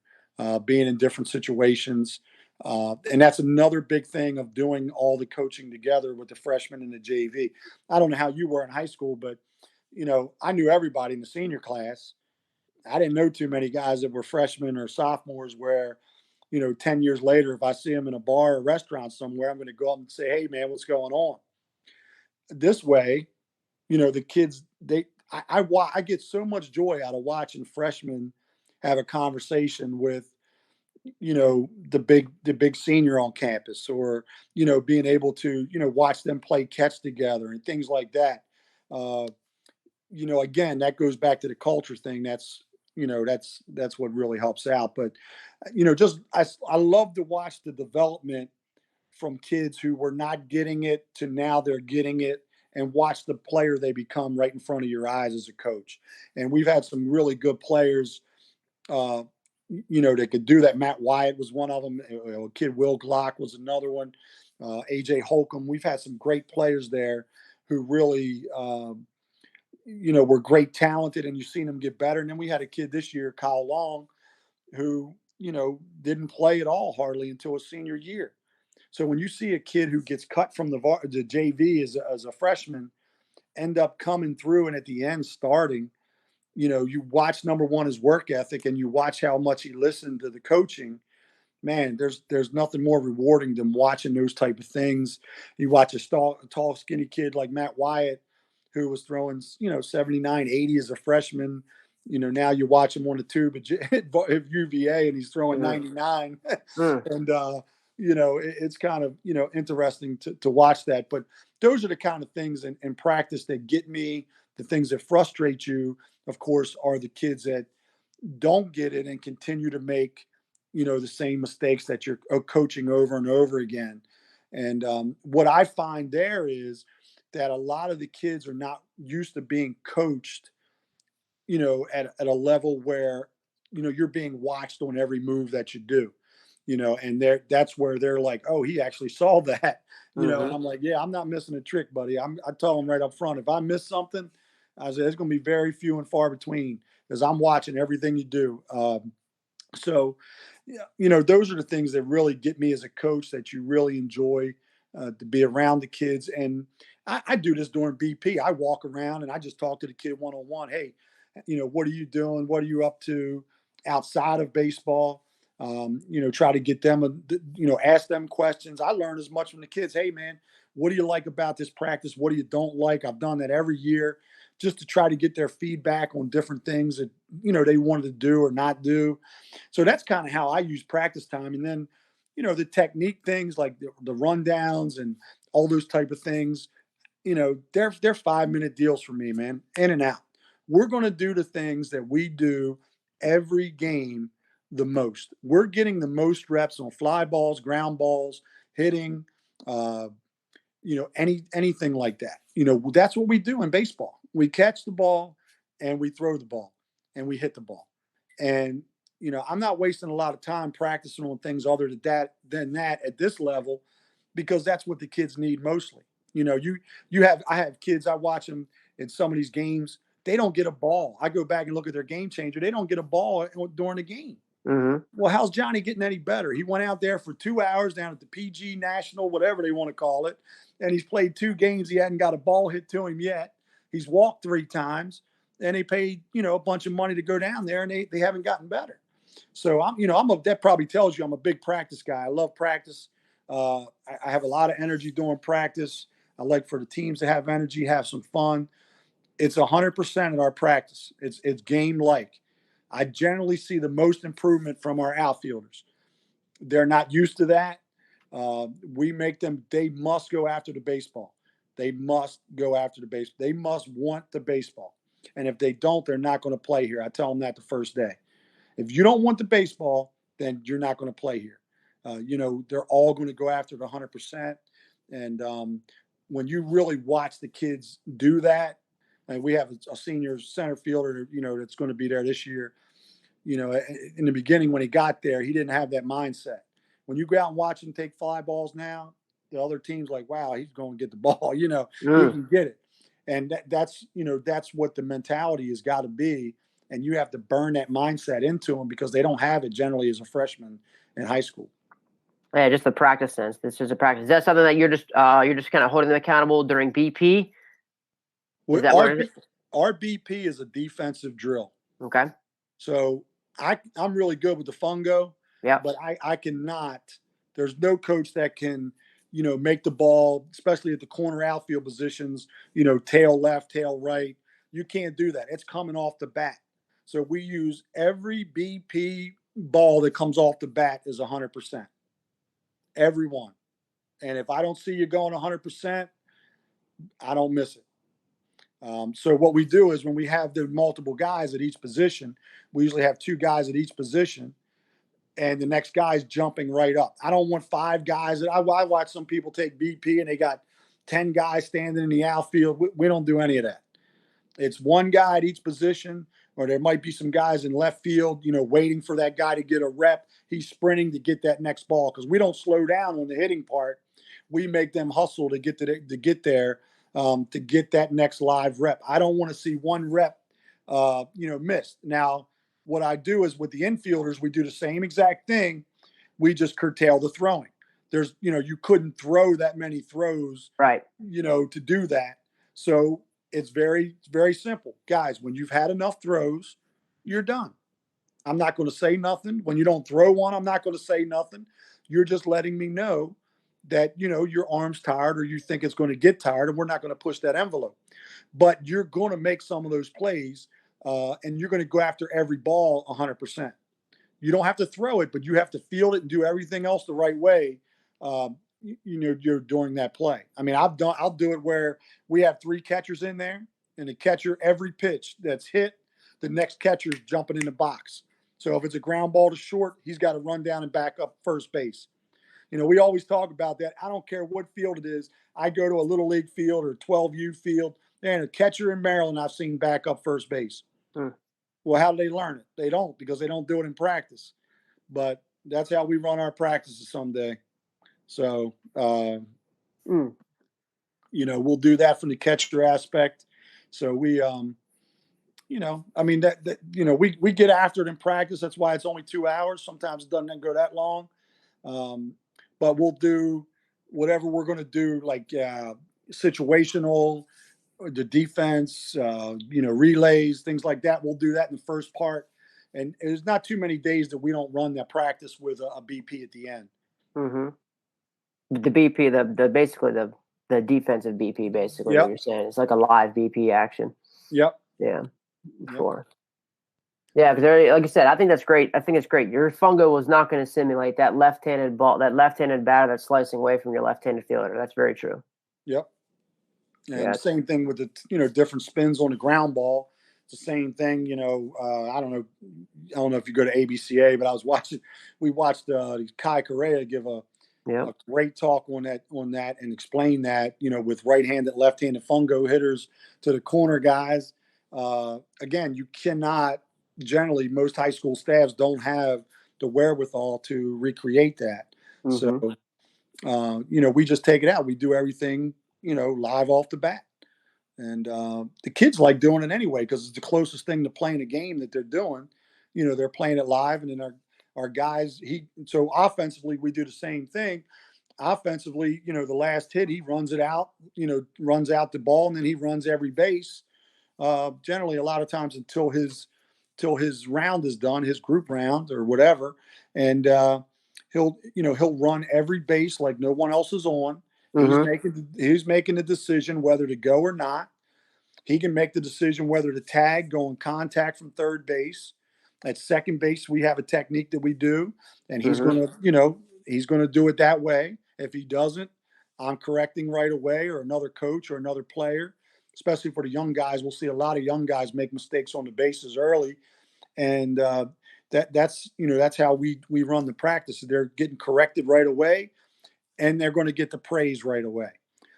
[SPEAKER 2] being in different situations. And that's another big thing of doing all the coaching together with the freshmen and the JV. I don't know how you were in high school, but I knew everybody in the senior class. I didn't know too many guys that were freshmen or sophomores where, 10 years later, if I see them in a bar or restaurant somewhere, I'm going to go up and say, hey, man, what's going on? This way, the kids, I get so much joy out of watching freshmen have a conversation with, the big senior on campus, or, being able to, watch them play catch together and things like that. Uh, again, that goes back to the culture thing. That's what really helps out. But just I love to watch the development from kids who were not getting it to now they're getting it, and watch the player they become right in front of your eyes as a coach. And we've had some really good players, uh, that could do that. Matt Wyatt was one of them. Kid Will Glock was another one. AJ Holcomb. We've had some great players there who really, were great talented, and you've seen them get better. And then we had a kid this year, Kyle Long, who didn't play at all hardly until his senior year. So when you see a kid who gets cut from the JV as a freshman end up coming through and at the end starting, you watch number one his work ethic and you watch how much he listened to the coaching. Man, there's nothing more rewarding than watching those type of things. You watch a tall, skinny kid like Matt Wyatt, who was throwing 79, 80 as a freshman. Now you watch him on the tube at UVA and he's throwing 99,
[SPEAKER 1] Mm.
[SPEAKER 2] and it's kind of interesting to watch that. But those are the kind of things in practice that get me. The things that frustrate you, of course, are the kids that don't get it and continue to make the same mistakes that you're coaching over and over again. And what I find there is that a lot of the kids are not used to being coached at a level where you're being watched on every move that you do, and that's where they're like, oh, he actually saw that. And I'm like, yeah, I'm not missing a trick, buddy. I tell them right up front, if I miss something, I say it's going to be very few and far between, because I'm watching everything you do. So, yeah, those are the things that really get me as a coach, that you really enjoy to be around the kids. And I do this during BP. I walk around and I just talk to the kid one on one. Hey, what are you doing? What are you up to outside of baseball? Try to get them, ask them questions. I learn as much from the kids. Hey, man, what do you like about this practice? What do you don't like? I've done that every year, just to try to get their feedback on different things that, they wanted to do or not do. So that's kind of how I use practice time. And then, the technique things like the rundowns and all those type of things, they're 5-minute deals for me, man, in and out. We're going to do the things that we do every game the most. We're getting the most reps on fly balls, ground balls, hitting, uh, anything like that. That's what we do in baseball. We catch the ball and we throw the ball and we hit the ball. And, I'm not wasting a lot of time practicing on things other than that at this level, because that's what the kids need mostly. I have kids, I watch them in some of these games. They don't get a ball. I go back and look at their game changer. They don't get a ball during the game. Well, how's Johnny getting any better? He went out there for 2 hours down at the PG National, whatever they want to call it, and he's played 2 games. He hadn't got a ball hit to him yet. He's walked 3 times, and they paid a bunch of money to go down there, and they haven't gotten better. So that probably tells you I'm a big practice guy. I love practice. I have a lot of energy during practice. I like for the teams to have energy, have some fun. It's 100% at our practice. It's game like. I generally see the most improvement from our outfielders. They're not used to that. We make them, they must go after the baseball. They must go after the baseball. They must want the baseball. And if they don't, they're not going to play here. I tell them that the first day. If you don't want the baseball, then you're not going to play here. They're all going to go after it 100%. And when you really watch the kids do that, and we have a senior center fielder, that's going to be there this year. In the beginning when he got there, he didn't have that mindset. When you go out and watch him take fly balls now, the other team's like, wow, he's going to get the ball. He can get it. And that's what the mentality has got to be. And you have to burn that mindset into them, because they don't have it generally as a freshman in high school.
[SPEAKER 1] Yeah, just the practice sense. This is a practice. Is that something that you're just kind of holding them accountable during BP?
[SPEAKER 2] Is that our BP is a defensive drill.
[SPEAKER 1] Okay.
[SPEAKER 2] So I'm really good with the fungo.
[SPEAKER 1] Yeah.
[SPEAKER 2] But I cannot. There's no coach that can, make the ball, especially at the corner outfield positions, tail left, tail right. You can't do that. It's coming off the bat. So we use every BP ball that comes off the bat is 100%. Every one. And if I don't see you going 100%, I don't miss it. So what we do is when we have the multiple guys at each position, we usually have 2 guys at each position, and the next guy's jumping right up. I don't want 5 guys. I watch some people take BP and they got 10 guys standing in the outfield. We don't do any of that. It's 1 guy at each position, or there might be some guys in left field, waiting for that guy to get a rep. He's sprinting to get that next ball, because we don't slow down on the hitting part. We make them hustle to get there, to get that next live rep. I don't want to see 1 rep, missed. Now, what I do is with the infielders, we do the same exact thing. We just curtail the throwing. There's, you couldn't throw that many throws,
[SPEAKER 1] Right.
[SPEAKER 2] to do that. So it's very, very simple. Guys, when you've had enough throws, you're done. I'm not going to say nothing. When you don't throw one, I'm not going to say nothing. You're just letting me know that, your arm's tired or you think it's going to get tired, and we're not going to push that envelope. But you're going to make some of those plays, and you're going to go after every ball 100%. You don't have to throw it, but you have to field it and do everything else the right way. You're doing that play. I mean, I'll do it where we have 3 catchers in there, and the catcher, every pitch that's hit, the next catcher's jumping in the box. So if it's a ground ball to short, he's got to run down and back up first base. We always talk about that. I don't care what field it is. I go to a little league field or 12U field, and a catcher in Maryland I've seen back up first base. Well, how do they learn it? They don't, because they don't do it in practice. But that's how we run our practices someday. So, we'll do that from the catcher aspect. So we, we get after it in practice. That's why it's only 2 hours. Sometimes it doesn't go that long. But we'll do whatever we're going to do, like situational, the defense, relays, things like that. We'll do that in the first part. And there's not too many days that we don't run that practice with a BP at the end.
[SPEAKER 1] Mm-hmm. The BP, the basically the defensive BP, basically.
[SPEAKER 2] Yep.
[SPEAKER 1] What you're saying, it's like a live BP action.
[SPEAKER 2] Yep.
[SPEAKER 1] Yeah. Sure. Yeah, because like I said, I think that's great. I think it's great. Your fungo was not going to simulate that left-handed ball, that left-handed batter that's slicing away from your left-handed fielder. That's very true.
[SPEAKER 2] Yep. And same thing with the different spins on the ground ball. It's the same thing. I don't know if you go to ABCA, but we watched Kai Correa give a great talk on that and explain that, with right-handed, left-handed fungo hitters to the corner guys. Again, you cannot, generally, most high school staffs don't have the wherewithal to recreate that. So, we just take it out. We do everything, live off the bat. And the kids like doing it anyway, because it's the closest thing to playing a game that they're doing. They're playing it live, and then our guys, so offensively, we do the same thing. Offensively, the last hit, he runs it out, runs out the ball, and then he runs every base. Generally, a lot of times until his round is done, his group round or whatever, and he'll run every base like no one else is on. He's making the decision whether to go or not. He can make the decision whether to tag, go in contact from third base. At second base, we have a technique that we do, and he's going to do it that way. If he doesn't, I'm correcting right away, or another coach or another player. Especially for the young guys, we'll see a lot of young guys make mistakes on the bases early, and that's how we run the practice. They're getting corrected right away, and they're going to get the praise right away.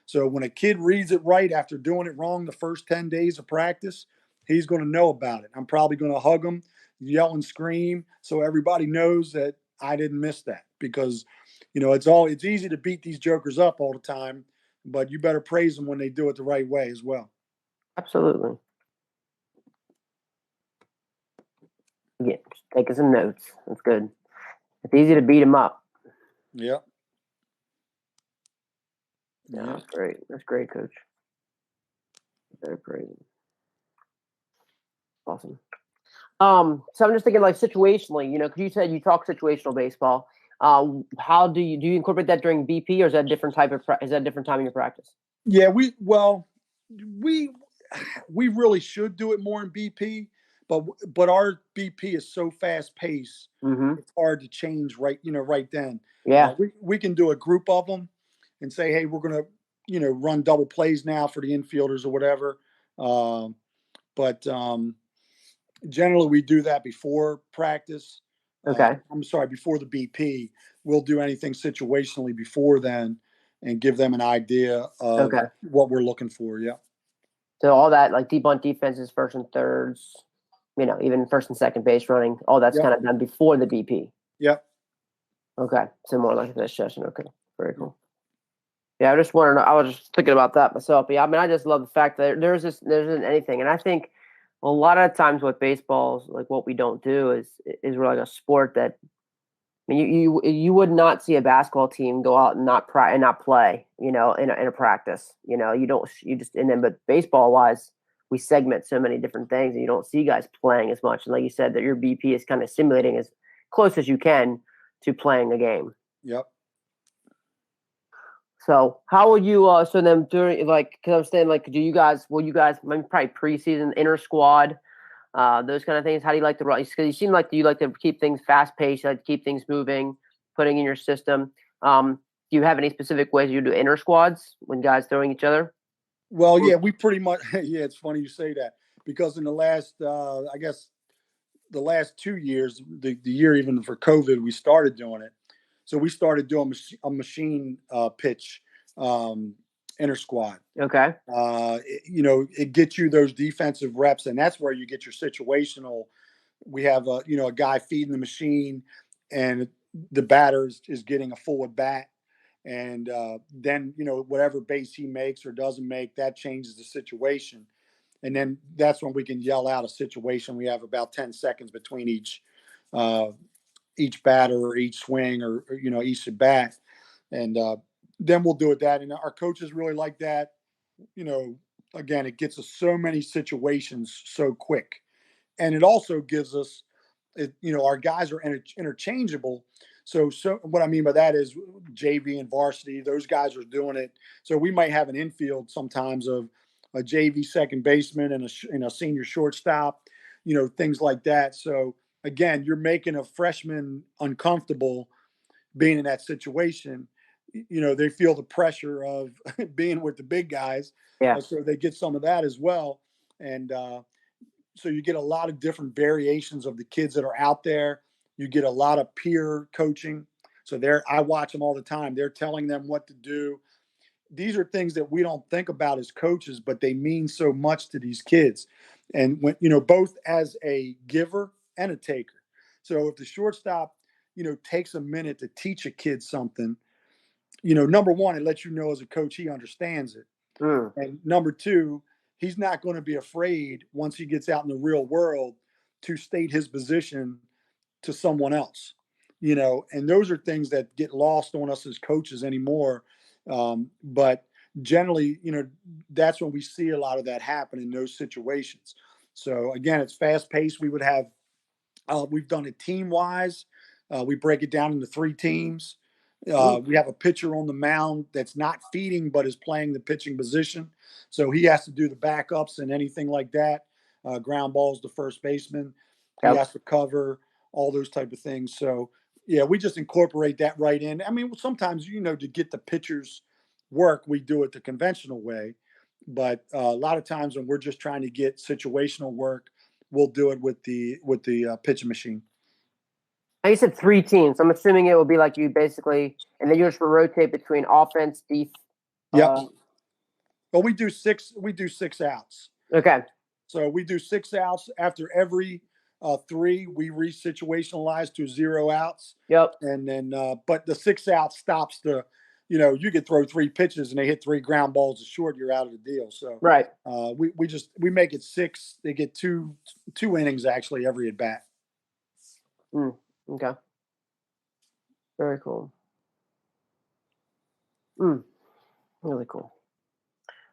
[SPEAKER 2] So when a kid reads it right after doing it wrong the first 10 days of practice, he's going to know about it. I'm probably going to hug him, yell and scream, so everybody knows that I didn't miss that, because it's easy to beat these jokers up all the time, but you better praise them when they do it the right way as well.
[SPEAKER 1] Absolutely. Yeah, just taking some notes. That's good. It's easy to beat them up.
[SPEAKER 2] Yeah.
[SPEAKER 1] Yeah, that's great. That's great, Coach. Very great. Awesome. So I'm just thinking, like, situationally, because you said you talk situational baseball. How do you incorporate that during BP, or is that a different type of is that a different time in your practice?
[SPEAKER 2] Yeah, we really should do it more in BP, but our BP is so fast paced, it's hard to change right then.
[SPEAKER 1] Yeah,
[SPEAKER 2] we can do a group of them and say, hey, we're gonna run double plays now for the infielders or whatever. But generally, we do that before practice.
[SPEAKER 1] Okay.
[SPEAKER 2] Before the BP. We'll do anything situationally before then and give them an idea of what we're looking for. Yeah.
[SPEAKER 1] So all that, like deep bunt defenses, first and thirds, even first and second base running, all that's kind of done before the BP.
[SPEAKER 2] Yep.
[SPEAKER 1] Okay. So more like this session. Okay. Very cool. Yeah, I was just thinking about that myself. But yeah, I mean, I just love the fact that there isn't anything. And I think Well, a lot of times with baseball, like what we don't do is we're like a sport that, I mean, you would not see a basketball team go out and not play, in a practice. You just, and then, but baseball wise, we segment so many different things, and you don't see guys playing as much. And like you said, that your BP is kind of simulating as close as you can to playing a game.
[SPEAKER 2] Yep.
[SPEAKER 1] So how will you? So then during, like, because I'm saying, like, will you guys maybe probably preseason inter squad? Those kind of things. How do you like to run? Because you seem like you like to keep things fast paced, you like to keep things moving, putting in your system. Do you have any specific ways you do inter squads when guys throwing each other?
[SPEAKER 2] Well, yeah, we pretty much. Yeah, it's funny you say that because in the last, I guess, the last 2 years, the year even for COVID, we started doing it. So we started doing a machine pitch inter squad.
[SPEAKER 1] Okay.
[SPEAKER 2] It gets you those defensive reps, and that's where you get your situational. We have a guy feeding the machine, and the batter is getting a full at bat, and then whatever base he makes or doesn't make, that changes the situation, and then that's when we can yell out a situation. We have about 10 seconds between each batter or each swing or each at bat, and then we'll do it that. And our coaches really like that. Again, it gets us so many situations so quick, and it also gives us, our guys are interchangeable. So what I mean by that is JV and varsity; those guys are doing it. So we might have an infield sometimes of a JV second baseman and a senior shortstop, things like that. So again, you're making a freshman uncomfortable being in that situation. They feel the pressure of being with the big guys.
[SPEAKER 1] Yeah.
[SPEAKER 2] So they get some of that as well. And so you get a lot of different variations of the kids that are out there. You get a lot of peer coaching. So I watch them all the time. They're telling them what to do. These are things that we don't think about as coaches, but they mean so much to these kids. And when, both as a giver and a taker. So if the shortstop, takes a minute to teach a kid something, number one, it lets you know as a coach he understands it.
[SPEAKER 1] Mm.
[SPEAKER 2] And number two, he's not going to be afraid once he gets out in the real world to state his position to someone else. And those are things that get lost on us as coaches anymore. But generally, that's when we see a lot of that happen in those situations. So again, it's fast paced. We would have, we've done it team wise. We break it down into 3 teams. We have a pitcher on the mound that's not feeding, but is playing the pitching position. So he has to do the backups and anything like that. Ground balls to first baseman. He
[SPEAKER 1] Yep.
[SPEAKER 2] has to cover all those type of things. So yeah, we just incorporate that right in. I mean, sometimes, to get the pitchers work, we do it the conventional way. But a lot of times when we're just trying to get situational work, we'll do it with the pitching machine.
[SPEAKER 1] Now you said 3 teams. I'm assuming it will be like you basically, and then you just rotate between offense, defense.
[SPEAKER 2] Yep. Well, we do 6 outs.
[SPEAKER 1] Okay.
[SPEAKER 2] So we do 6 outs after every 3. We re-situationalize to 0 outs.
[SPEAKER 1] Yep.
[SPEAKER 2] And then, but the 6 out stops you could throw 3 pitches and they hit 3 ground balls to short, you're out of the deal. So
[SPEAKER 1] right.
[SPEAKER 2] We make it 6. They get two innings actually every at bat.
[SPEAKER 1] Okay. Very cool. Really cool.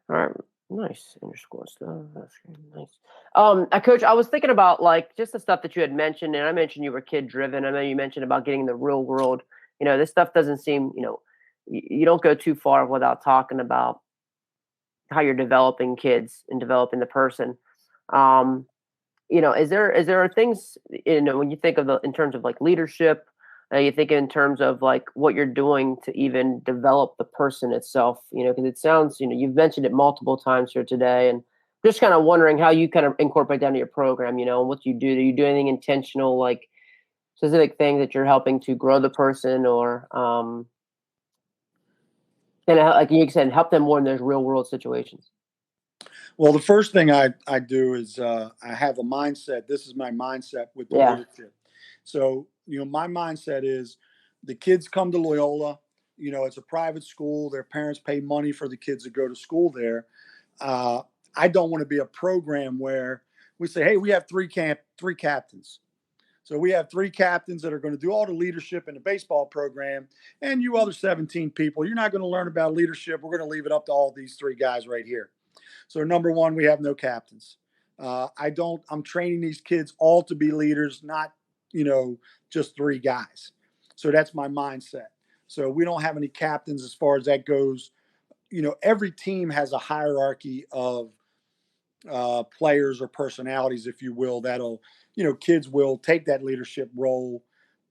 [SPEAKER 1] All right. Nice. Interscore stuff. That's nice. Coach, I was thinking about like just the stuff that you had mentioned, and I mentioned you were kid driven. I know you mentioned about getting in the real world. This stuff doesn't seem, you don't go too far without talking about how you're developing kids and developing the person. Is there things, when you think of in terms of like leadership, you think in terms of like what you're doing to even develop the person itself, because it sounds, you've mentioned it multiple times here today, and just kind of wondering how you kind of incorporate that into your program, and what you do. Do you do anything intentional, like specific things that you're helping to grow the person, or kind of like you said, help them more in those real world situations?
[SPEAKER 2] Well, the first thing I do is I have a mindset. This is my mindset with the leadership. So, my mindset is the kids come to Loyola. It's a private school. Their parents pay money for the kids to go to school there. I don't want to be a program where we say, hey, we have three captains. So we have three captains that are going to do all the leadership in the baseball program, and you other 17 people, you're not going to learn about leadership. We're going to leave it up to all these three guys right here. So number one, we have no captains. I'm training these kids all to be leaders, not, just three guys. So that's my mindset. So we don't have any captains as far as that goes. Every team has a hierarchy of players or personalities, if you will, that'll, kids will take that leadership role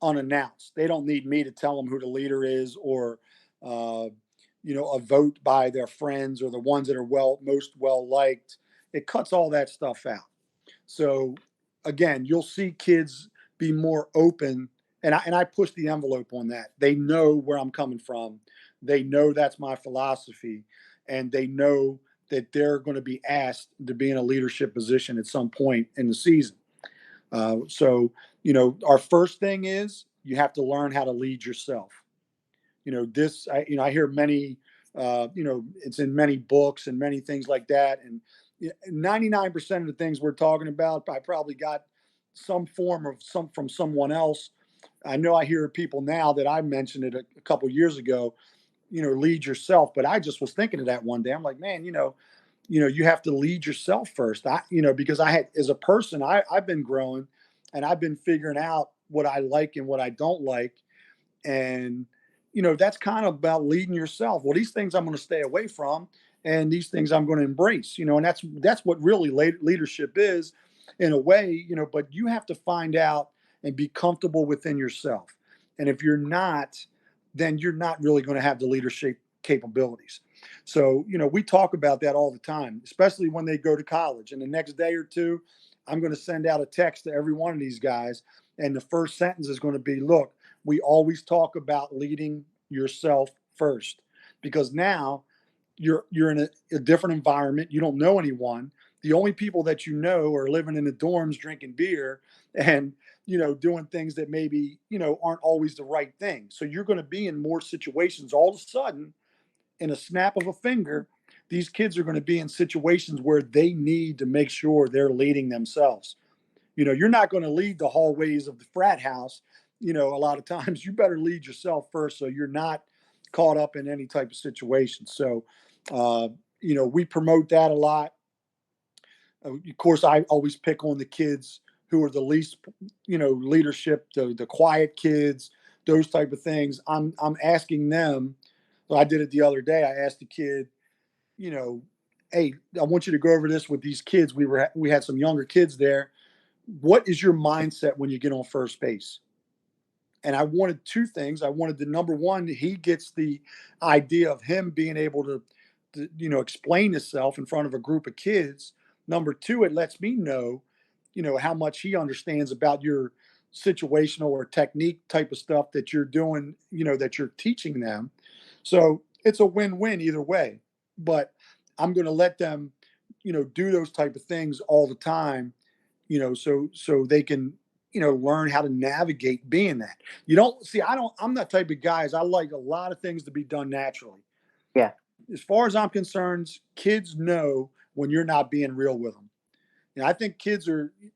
[SPEAKER 2] unannounced. They don't need me to tell them who the leader is, or, a vote by their friends or the ones that are most well liked. It cuts all that stuff out. So again, you'll see kids be more open, and I push the envelope on that. They know where I'm coming from. They know that's my philosophy, and they know that they're going to be asked to be in a leadership position at some point in the season. So, our first thing is you have to learn how to lead yourself. I hear many, it's in many books and many things like that. And 99% of the things we're talking about, I probably got some form of from someone else. I know I hear people now that I mentioned it a couple of years ago, lead yourself. But I just was thinking of that one day. I'm like, man, you have to lead yourself first. Because as a person, I've been growing and I've been figuring out what I like and what I don't like. And, that's kind of about leading yourself. Well, these things I'm going to stay away from, and these things I'm going to embrace, and that's what really leadership is in a way, but you have to find out and be comfortable within yourself. And if you're not, then you're not really going to have the leadership capabilities. So, we talk about that all the time, especially when they go to college. And the next day or two, I'm going to send out a text to every one of these guys. And the first sentence is going to be, look, we always talk about leading yourself first, because now you're in a different environment. You don't know anyone. The only people that you know are living in the dorms, drinking beer, and doing things that maybe aren't always the right thing. So you're going to be in more situations. All of a sudden, in a snap of a finger, these kids are going to be in situations where they need to make sure they're leading themselves. You're not going to lead the hallways of the frat house. A lot of times you better lead yourself first, so you're not caught up in any type of situation. So, we promote that a lot. Of course, I always pick on the kids who are the least, leadership, the quiet kids, those type of things. I'm asking them. So I did it the other day. I asked the kid, hey, I want you to go over this with these kids. We had some younger kids there. What is your mindset when you get on first base? And I wanted two things. I wanted the number one, he gets the idea of him being able to explain himself in front of a group of kids. Number two, it lets me know, how much he understands about your situational or technique type of stuff that you're doing, that you're teaching them. So it's a win-win either way. But I'm going to let them, do those type of things all the time, so they can, learn how to navigate being that. I'm that type of guy. I like a lot of things to be done naturally.
[SPEAKER 1] Yeah.
[SPEAKER 2] As far as I'm concerned, kids know when you're not being real with them. And I think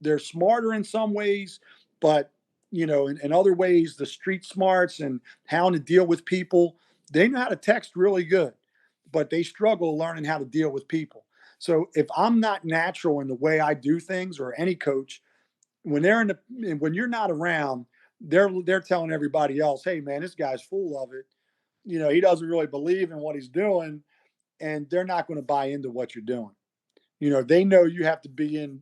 [SPEAKER 2] they're smarter in some ways, but in other ways, the street smarts and how to deal with people, they know how to text really good, but they struggle learning how to deal with people. So if I'm not natural in the way I do things, or any coach, when you're not around, they're telling everybody else, hey man, this guy's full of it. He doesn't really believe in what he's doing, and they're not going to buy into what you're doing. They know you have to be in,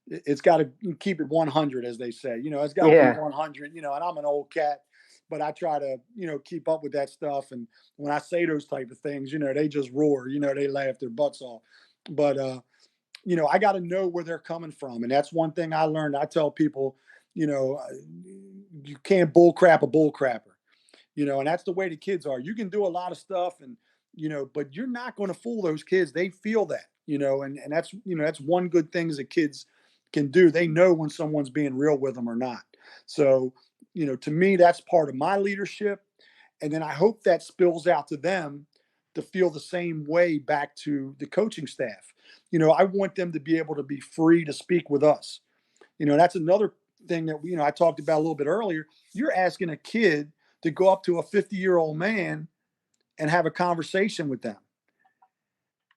[SPEAKER 2] it's got to keep it 100, as they say. It's got to be 100, and I'm an old cat, but I try to, keep up with that stuff. And when I say those type of things, they just roar, they laugh their butts off. But, I got to know where they're coming from. And that's one thing I learned. I tell people, you can't bull crap a bull crapper, and that's the way the kids are. You can do a lot of stuff, and, but you're not going to fool those kids. They feel that, and that's, that's one good thing that kids can do. They know when someone's being real with them or not. So, to me, that's part of my leadership. And then I hope that spills out to them, to feel the same way back to the coaching staff. I want them to be able to be free to speak with us. That's another thing that I talked about a little bit earlier. You're asking a kid to go up to a 50-year-old man and have a conversation with them.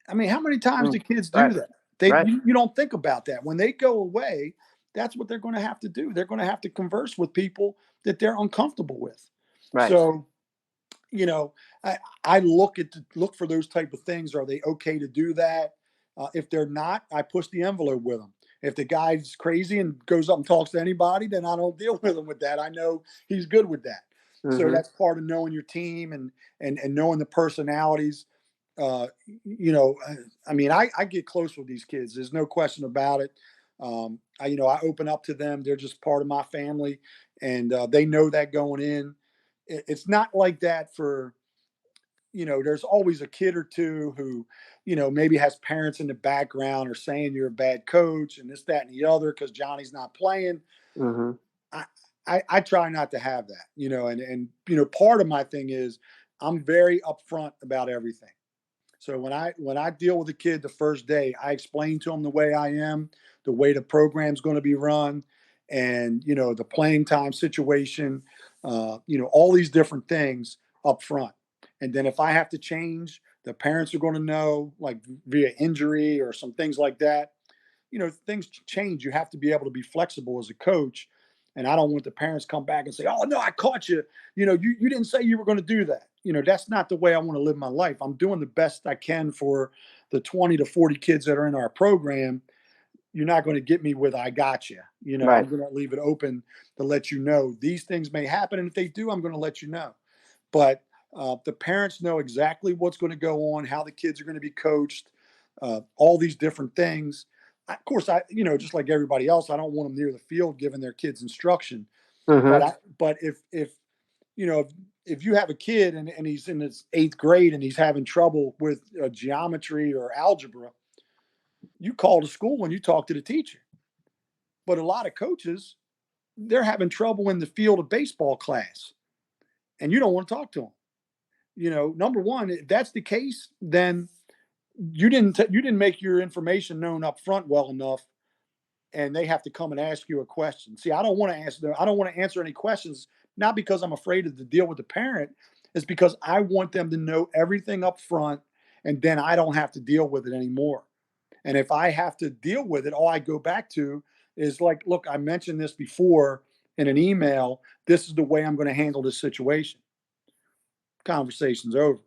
[SPEAKER 2] I mean, how many times do kids do
[SPEAKER 1] Right.
[SPEAKER 2] that?
[SPEAKER 1] Right.
[SPEAKER 2] You don't think about that. When they go away, that's what they're going to have to do. They're going to have to converse with people that they're uncomfortable with.
[SPEAKER 1] Right.
[SPEAKER 2] So, you know, I look for those type of things. Are they okay to do that? If they're not, I push the envelope with them. If the guy's crazy and goes up and talks to anybody, then I don't deal with him with that. I know he's good with that. So
[SPEAKER 1] Mm-hmm.
[SPEAKER 2] that's part of knowing your team and knowing the personalities. Uh, you know, I mean, I get close with these kids. There's no question about it. I open up to them. They're just part of my family, and they know that going in. It's not like that for, there's always a kid or two who, maybe has parents in the background or saying you're a bad coach and this, that, and the other because Johnny's not playing.
[SPEAKER 1] Mm-hmm.
[SPEAKER 2] I, I try not to have that, and part of my thing is I'm very upfront about everything. So when I deal with a kid the first day, I explain to them the way I am, the way the program's going to be run, and the playing time situation, all these different things up front. And then if I have to change, the parents are going to know, like via injury or some things like that. Things change. You have to be able to be flexible as a coach. And I don't want the parents come back and say, "Oh no, I caught you. You didn't say you were going to do that." That's not the way I want to live my life. I'm doing the best I can for the 20 to 40 kids that are in our program. You're not going to get me with "I got you." I'm
[SPEAKER 1] Right.
[SPEAKER 2] going to leave it open to let you know these things may happen, and if they do, I'm going to let you know. But the parents know exactly what's going to go on, how the kids are going to be coached, all these different things. Of course, just like everybody else, I don't want them near the field giving their kids instruction. But
[SPEAKER 1] Mm-hmm.
[SPEAKER 2] if you know, if you have a kid and he's in his 8th grade and he's having trouble with geometry or algebra, you call the school and you talk to the teacher. But a lot of coaches, they're having trouble in the field of baseball class, and you don't want to talk to them. Number one, if that's the case, then you didn't make your information known up front well enough, and they have to come and ask you a question. See, I don't want to answer any questions, not because I'm afraid of the deal with the parent. It's because I want them to know everything up front, and then I don't have to deal with it anymore. And if I have to deal with it, all I go back to is like, look, I mentioned this before in an email. This is the way I'm going to handle this situation. Conversation's over.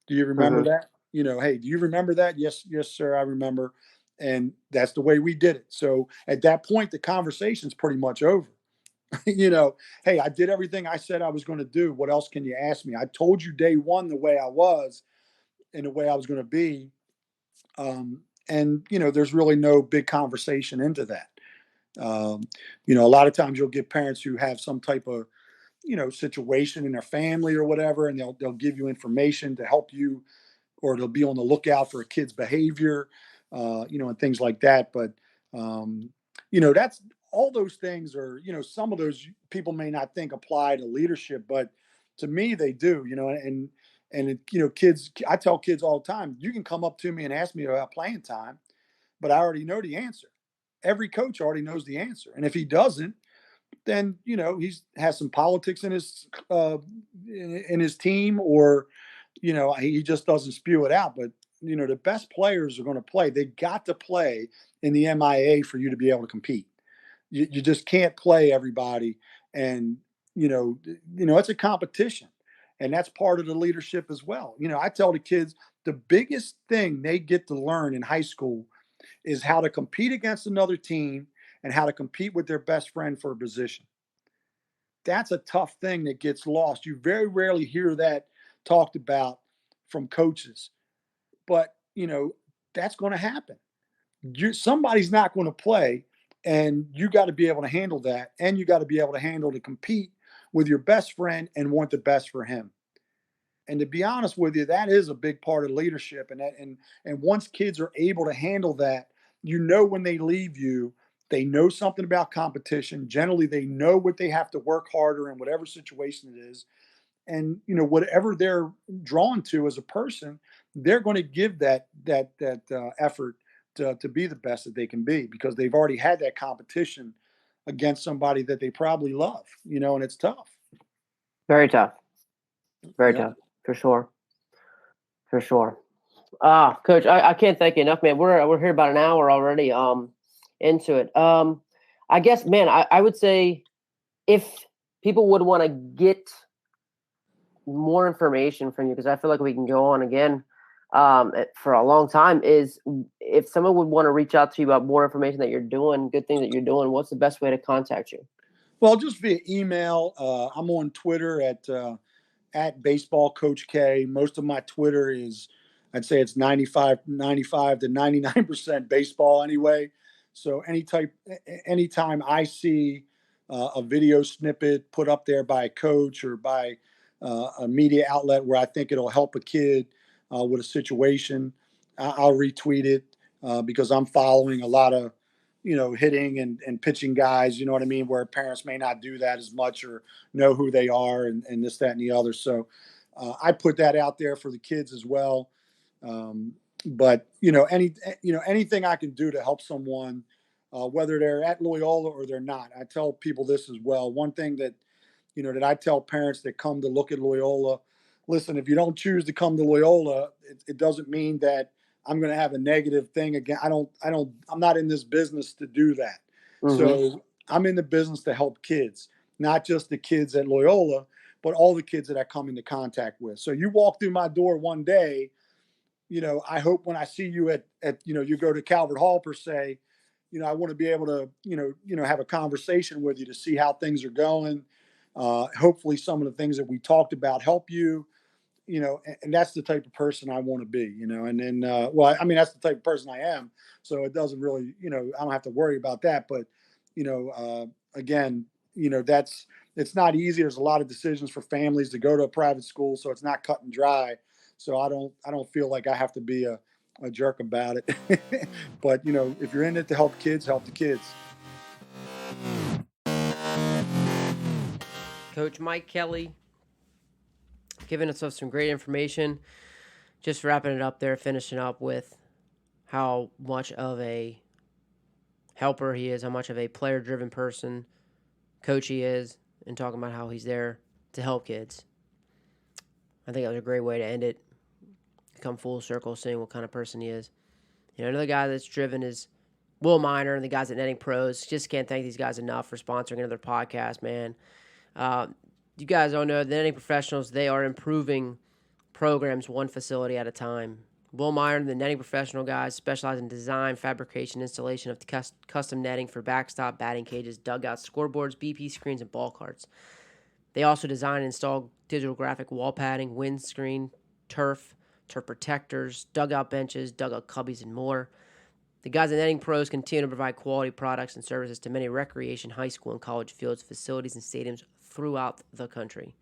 [SPEAKER 2] Do you remember
[SPEAKER 1] Mm-hmm.
[SPEAKER 2] that? Hey, do you remember that? Yes, yes, sir, I remember. And that's the way we did it. So at that point, the conversation's pretty much over. Hey, I did everything I said I was going to do. What else can you ask me? I told you day one the way I was and the way I was going to be. And there's really no big conversation into that. A lot of times you'll get parents who have some type of situation in their family or whatever, and they'll give you information to help you, or they'll be on the lookout for a kid's behavior, and things like that. But that's all those things are, some of those people may not think apply to leadership, but to me they do. Kids, I tell kids all the time, you can come up to me and ask me about playing time, but I already know the answer. Every coach already knows the answer, and if he doesn't, then he's has some politics in his team, or he just doesn't spew it out. But the best players are going to play. They got to play in the MIA for you to be able to compete. You just can't play everybody, and it's a competition, and that's part of the leadership as well. I tell the kids the biggest thing they get to learn in high school is how to compete against another team and how to compete with their best friend for a position. That's a tough thing that gets lost. You very rarely hear that talked about from coaches, but that's going to happen. Somebody's not going to play, and you got to be able to handle that, and you got to be able to handle to compete with your best friend and want the best for him. And to be honest with you, that is a big part of leadership. And once kids are able to handle that, when they leave you, they know something about competition. Generally, they know what they have to work harder in whatever situation it is. And whatever they're drawn to as a person, they're going to give that effort to be the best that they can be, because they've already had that competition against somebody that they probably love, and it's tough.
[SPEAKER 1] Very tough. Very
[SPEAKER 2] Yep.
[SPEAKER 1] tough, for sure. For sure. Coach, I can't thank you enough, man. We're here about an hour already into it. I guess, man, I would say if people would want to get more information from you, because I feel like we can go on again for a long time, is if someone would want to reach out to you about more information that you're doing, good things that you're doing, what's the best way to contact you?
[SPEAKER 2] Well, just via email. I'm on Twitter at baseball coach K. Most of my Twitter is, I'd say it's 95 to 99% baseball anyway. So anytime I see a video snippet put up there by a coach or by a media outlet where I think it'll help a kid with a situation, I'll retweet it because I'm following a lot of, hitting and pitching guys, you know what I mean, where parents may not do that as much or know who they are and this, that, and the other. So I put that out there for the kids as well. But anything I can do to help someone, whether they're at Loyola or they're not. I tell people this as well. One thing that I tell parents that come to look at Loyola, listen, if you don't choose to come to Loyola, it doesn't mean that I'm going to have a negative thing again. I'm not in this business to do that. Mm-hmm. So I'm in the business to help kids, not just the kids at Loyola, but all the kids that I come into contact with. So you walk through my door one day, I hope when I see you at you go to Calvert Hall per se, I want to be able to, have a conversation with you to see how things are going. Hopefully some of the things that we talked about help you, and that's the type of person I want to be, and then, that's the type of person I am. So it doesn't really, I don't have to worry about that. But, again, it's not easy. There's a lot of decisions for families to go to a private school, so it's not cut and dry. So I don't feel like I have to be a jerk about it. But, if you're in it to help kids, help the kids.
[SPEAKER 1] Coach Mike Kelly giving us some great information. Just wrapping it up there, finishing up with how much of a helper he is, how much of a player-driven person, coach he is, and talking about how he's there to help kids. I think that was a great way to end it. Come full circle, seeing what kind of person he is. Another guy that's driven is Will Miner and the guys at Netting Pros. Just can't thank these guys enough for sponsoring another podcast, man. You guys don't know, the Netting Professionals, they are improving programs one facility at a time. Will Meyer, the netting professional guys, specialize in design, fabrication, installation of custom netting for backstop, batting cages, dugouts, scoreboards, BP screens, and ball carts. They also design and install digital graphic wall padding, windscreen, turf protectors, dugout benches, dugout cubbies, and more. The guys at Netting Pros continue to provide quality products and services to many recreation, high school, and college fields, facilities, and stadiums throughout the country.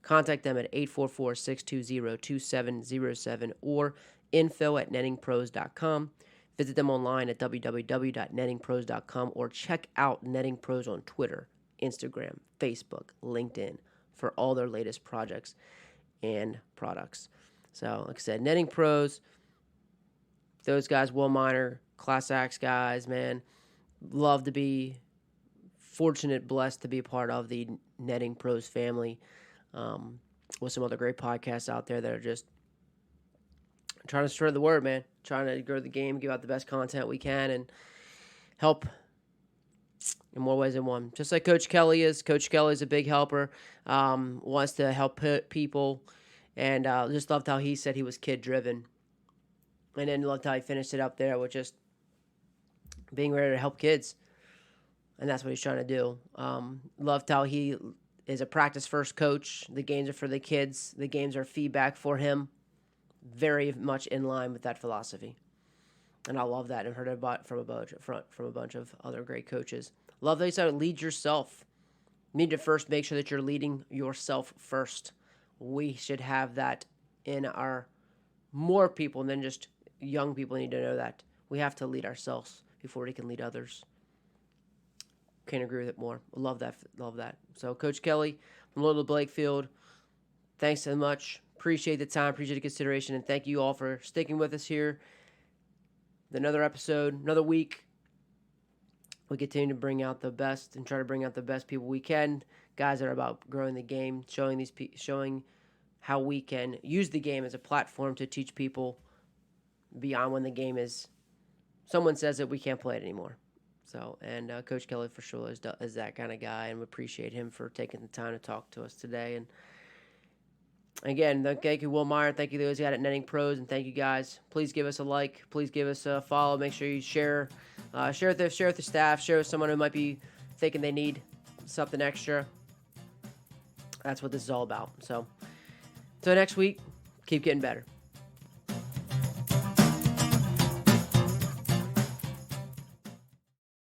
[SPEAKER 1] Contact them at 844-620-2707 or info@nettingpros.com. Visit them online at www.nettingpros.com or check out Netting Pros on Twitter, Instagram, Facebook, LinkedIn for all their latest projects and products. So, like I said, Netting Pros, those guys, Will Miner, Class Axe guys, man, love to be fortunate, blessed to be a part of the Netting Pros family. With some other great podcasts out there that are just trying to spread the word, man. Trying to grow the game, give out the best content we can, and help in more ways than one. Just like Coach Kelly is. Coach Kelly is a big helper, wants to help people, and just loved how he said he was kid-driven. And then loved how he finished it up there with just being ready to help kids. And that's what he's trying to do. Loved how he is a practice-first coach. The games are for the kids. The games are feedback for him. Very much in line with that philosophy. And I love that. I've heard about from a bunch of other great coaches. Love that he said, lead yourself. You need to first make sure that you're leading yourself first. We should have that in our more people than just young people need to know that. We have to lead ourselves before we can lead others. Can't agree with it more. Love that. So, Coach Kelly from Loyola Blakefield, thanks so much. Appreciate the time, appreciate the consideration, and thank you all for sticking with us here. Another episode, another week. We continue to bring out the best and try to bring out the best people we can. Guys that are about growing the game, showing how we can use the game as a platform to teach people beyond when the game is. Someone says that we can't play it anymore. So, and Coach Kelly for sure is that kind of guy, and we appreciate him for taking the time to talk to us today. And again, thank you, Will Meyer. Thank you to those guys at Netting Pros, and thank you guys. Please give us a like. Please give us a follow. Make sure you share with the staff. Share with someone who might be thinking they need something extra. That's what this is all about. So, until next week, keep getting better.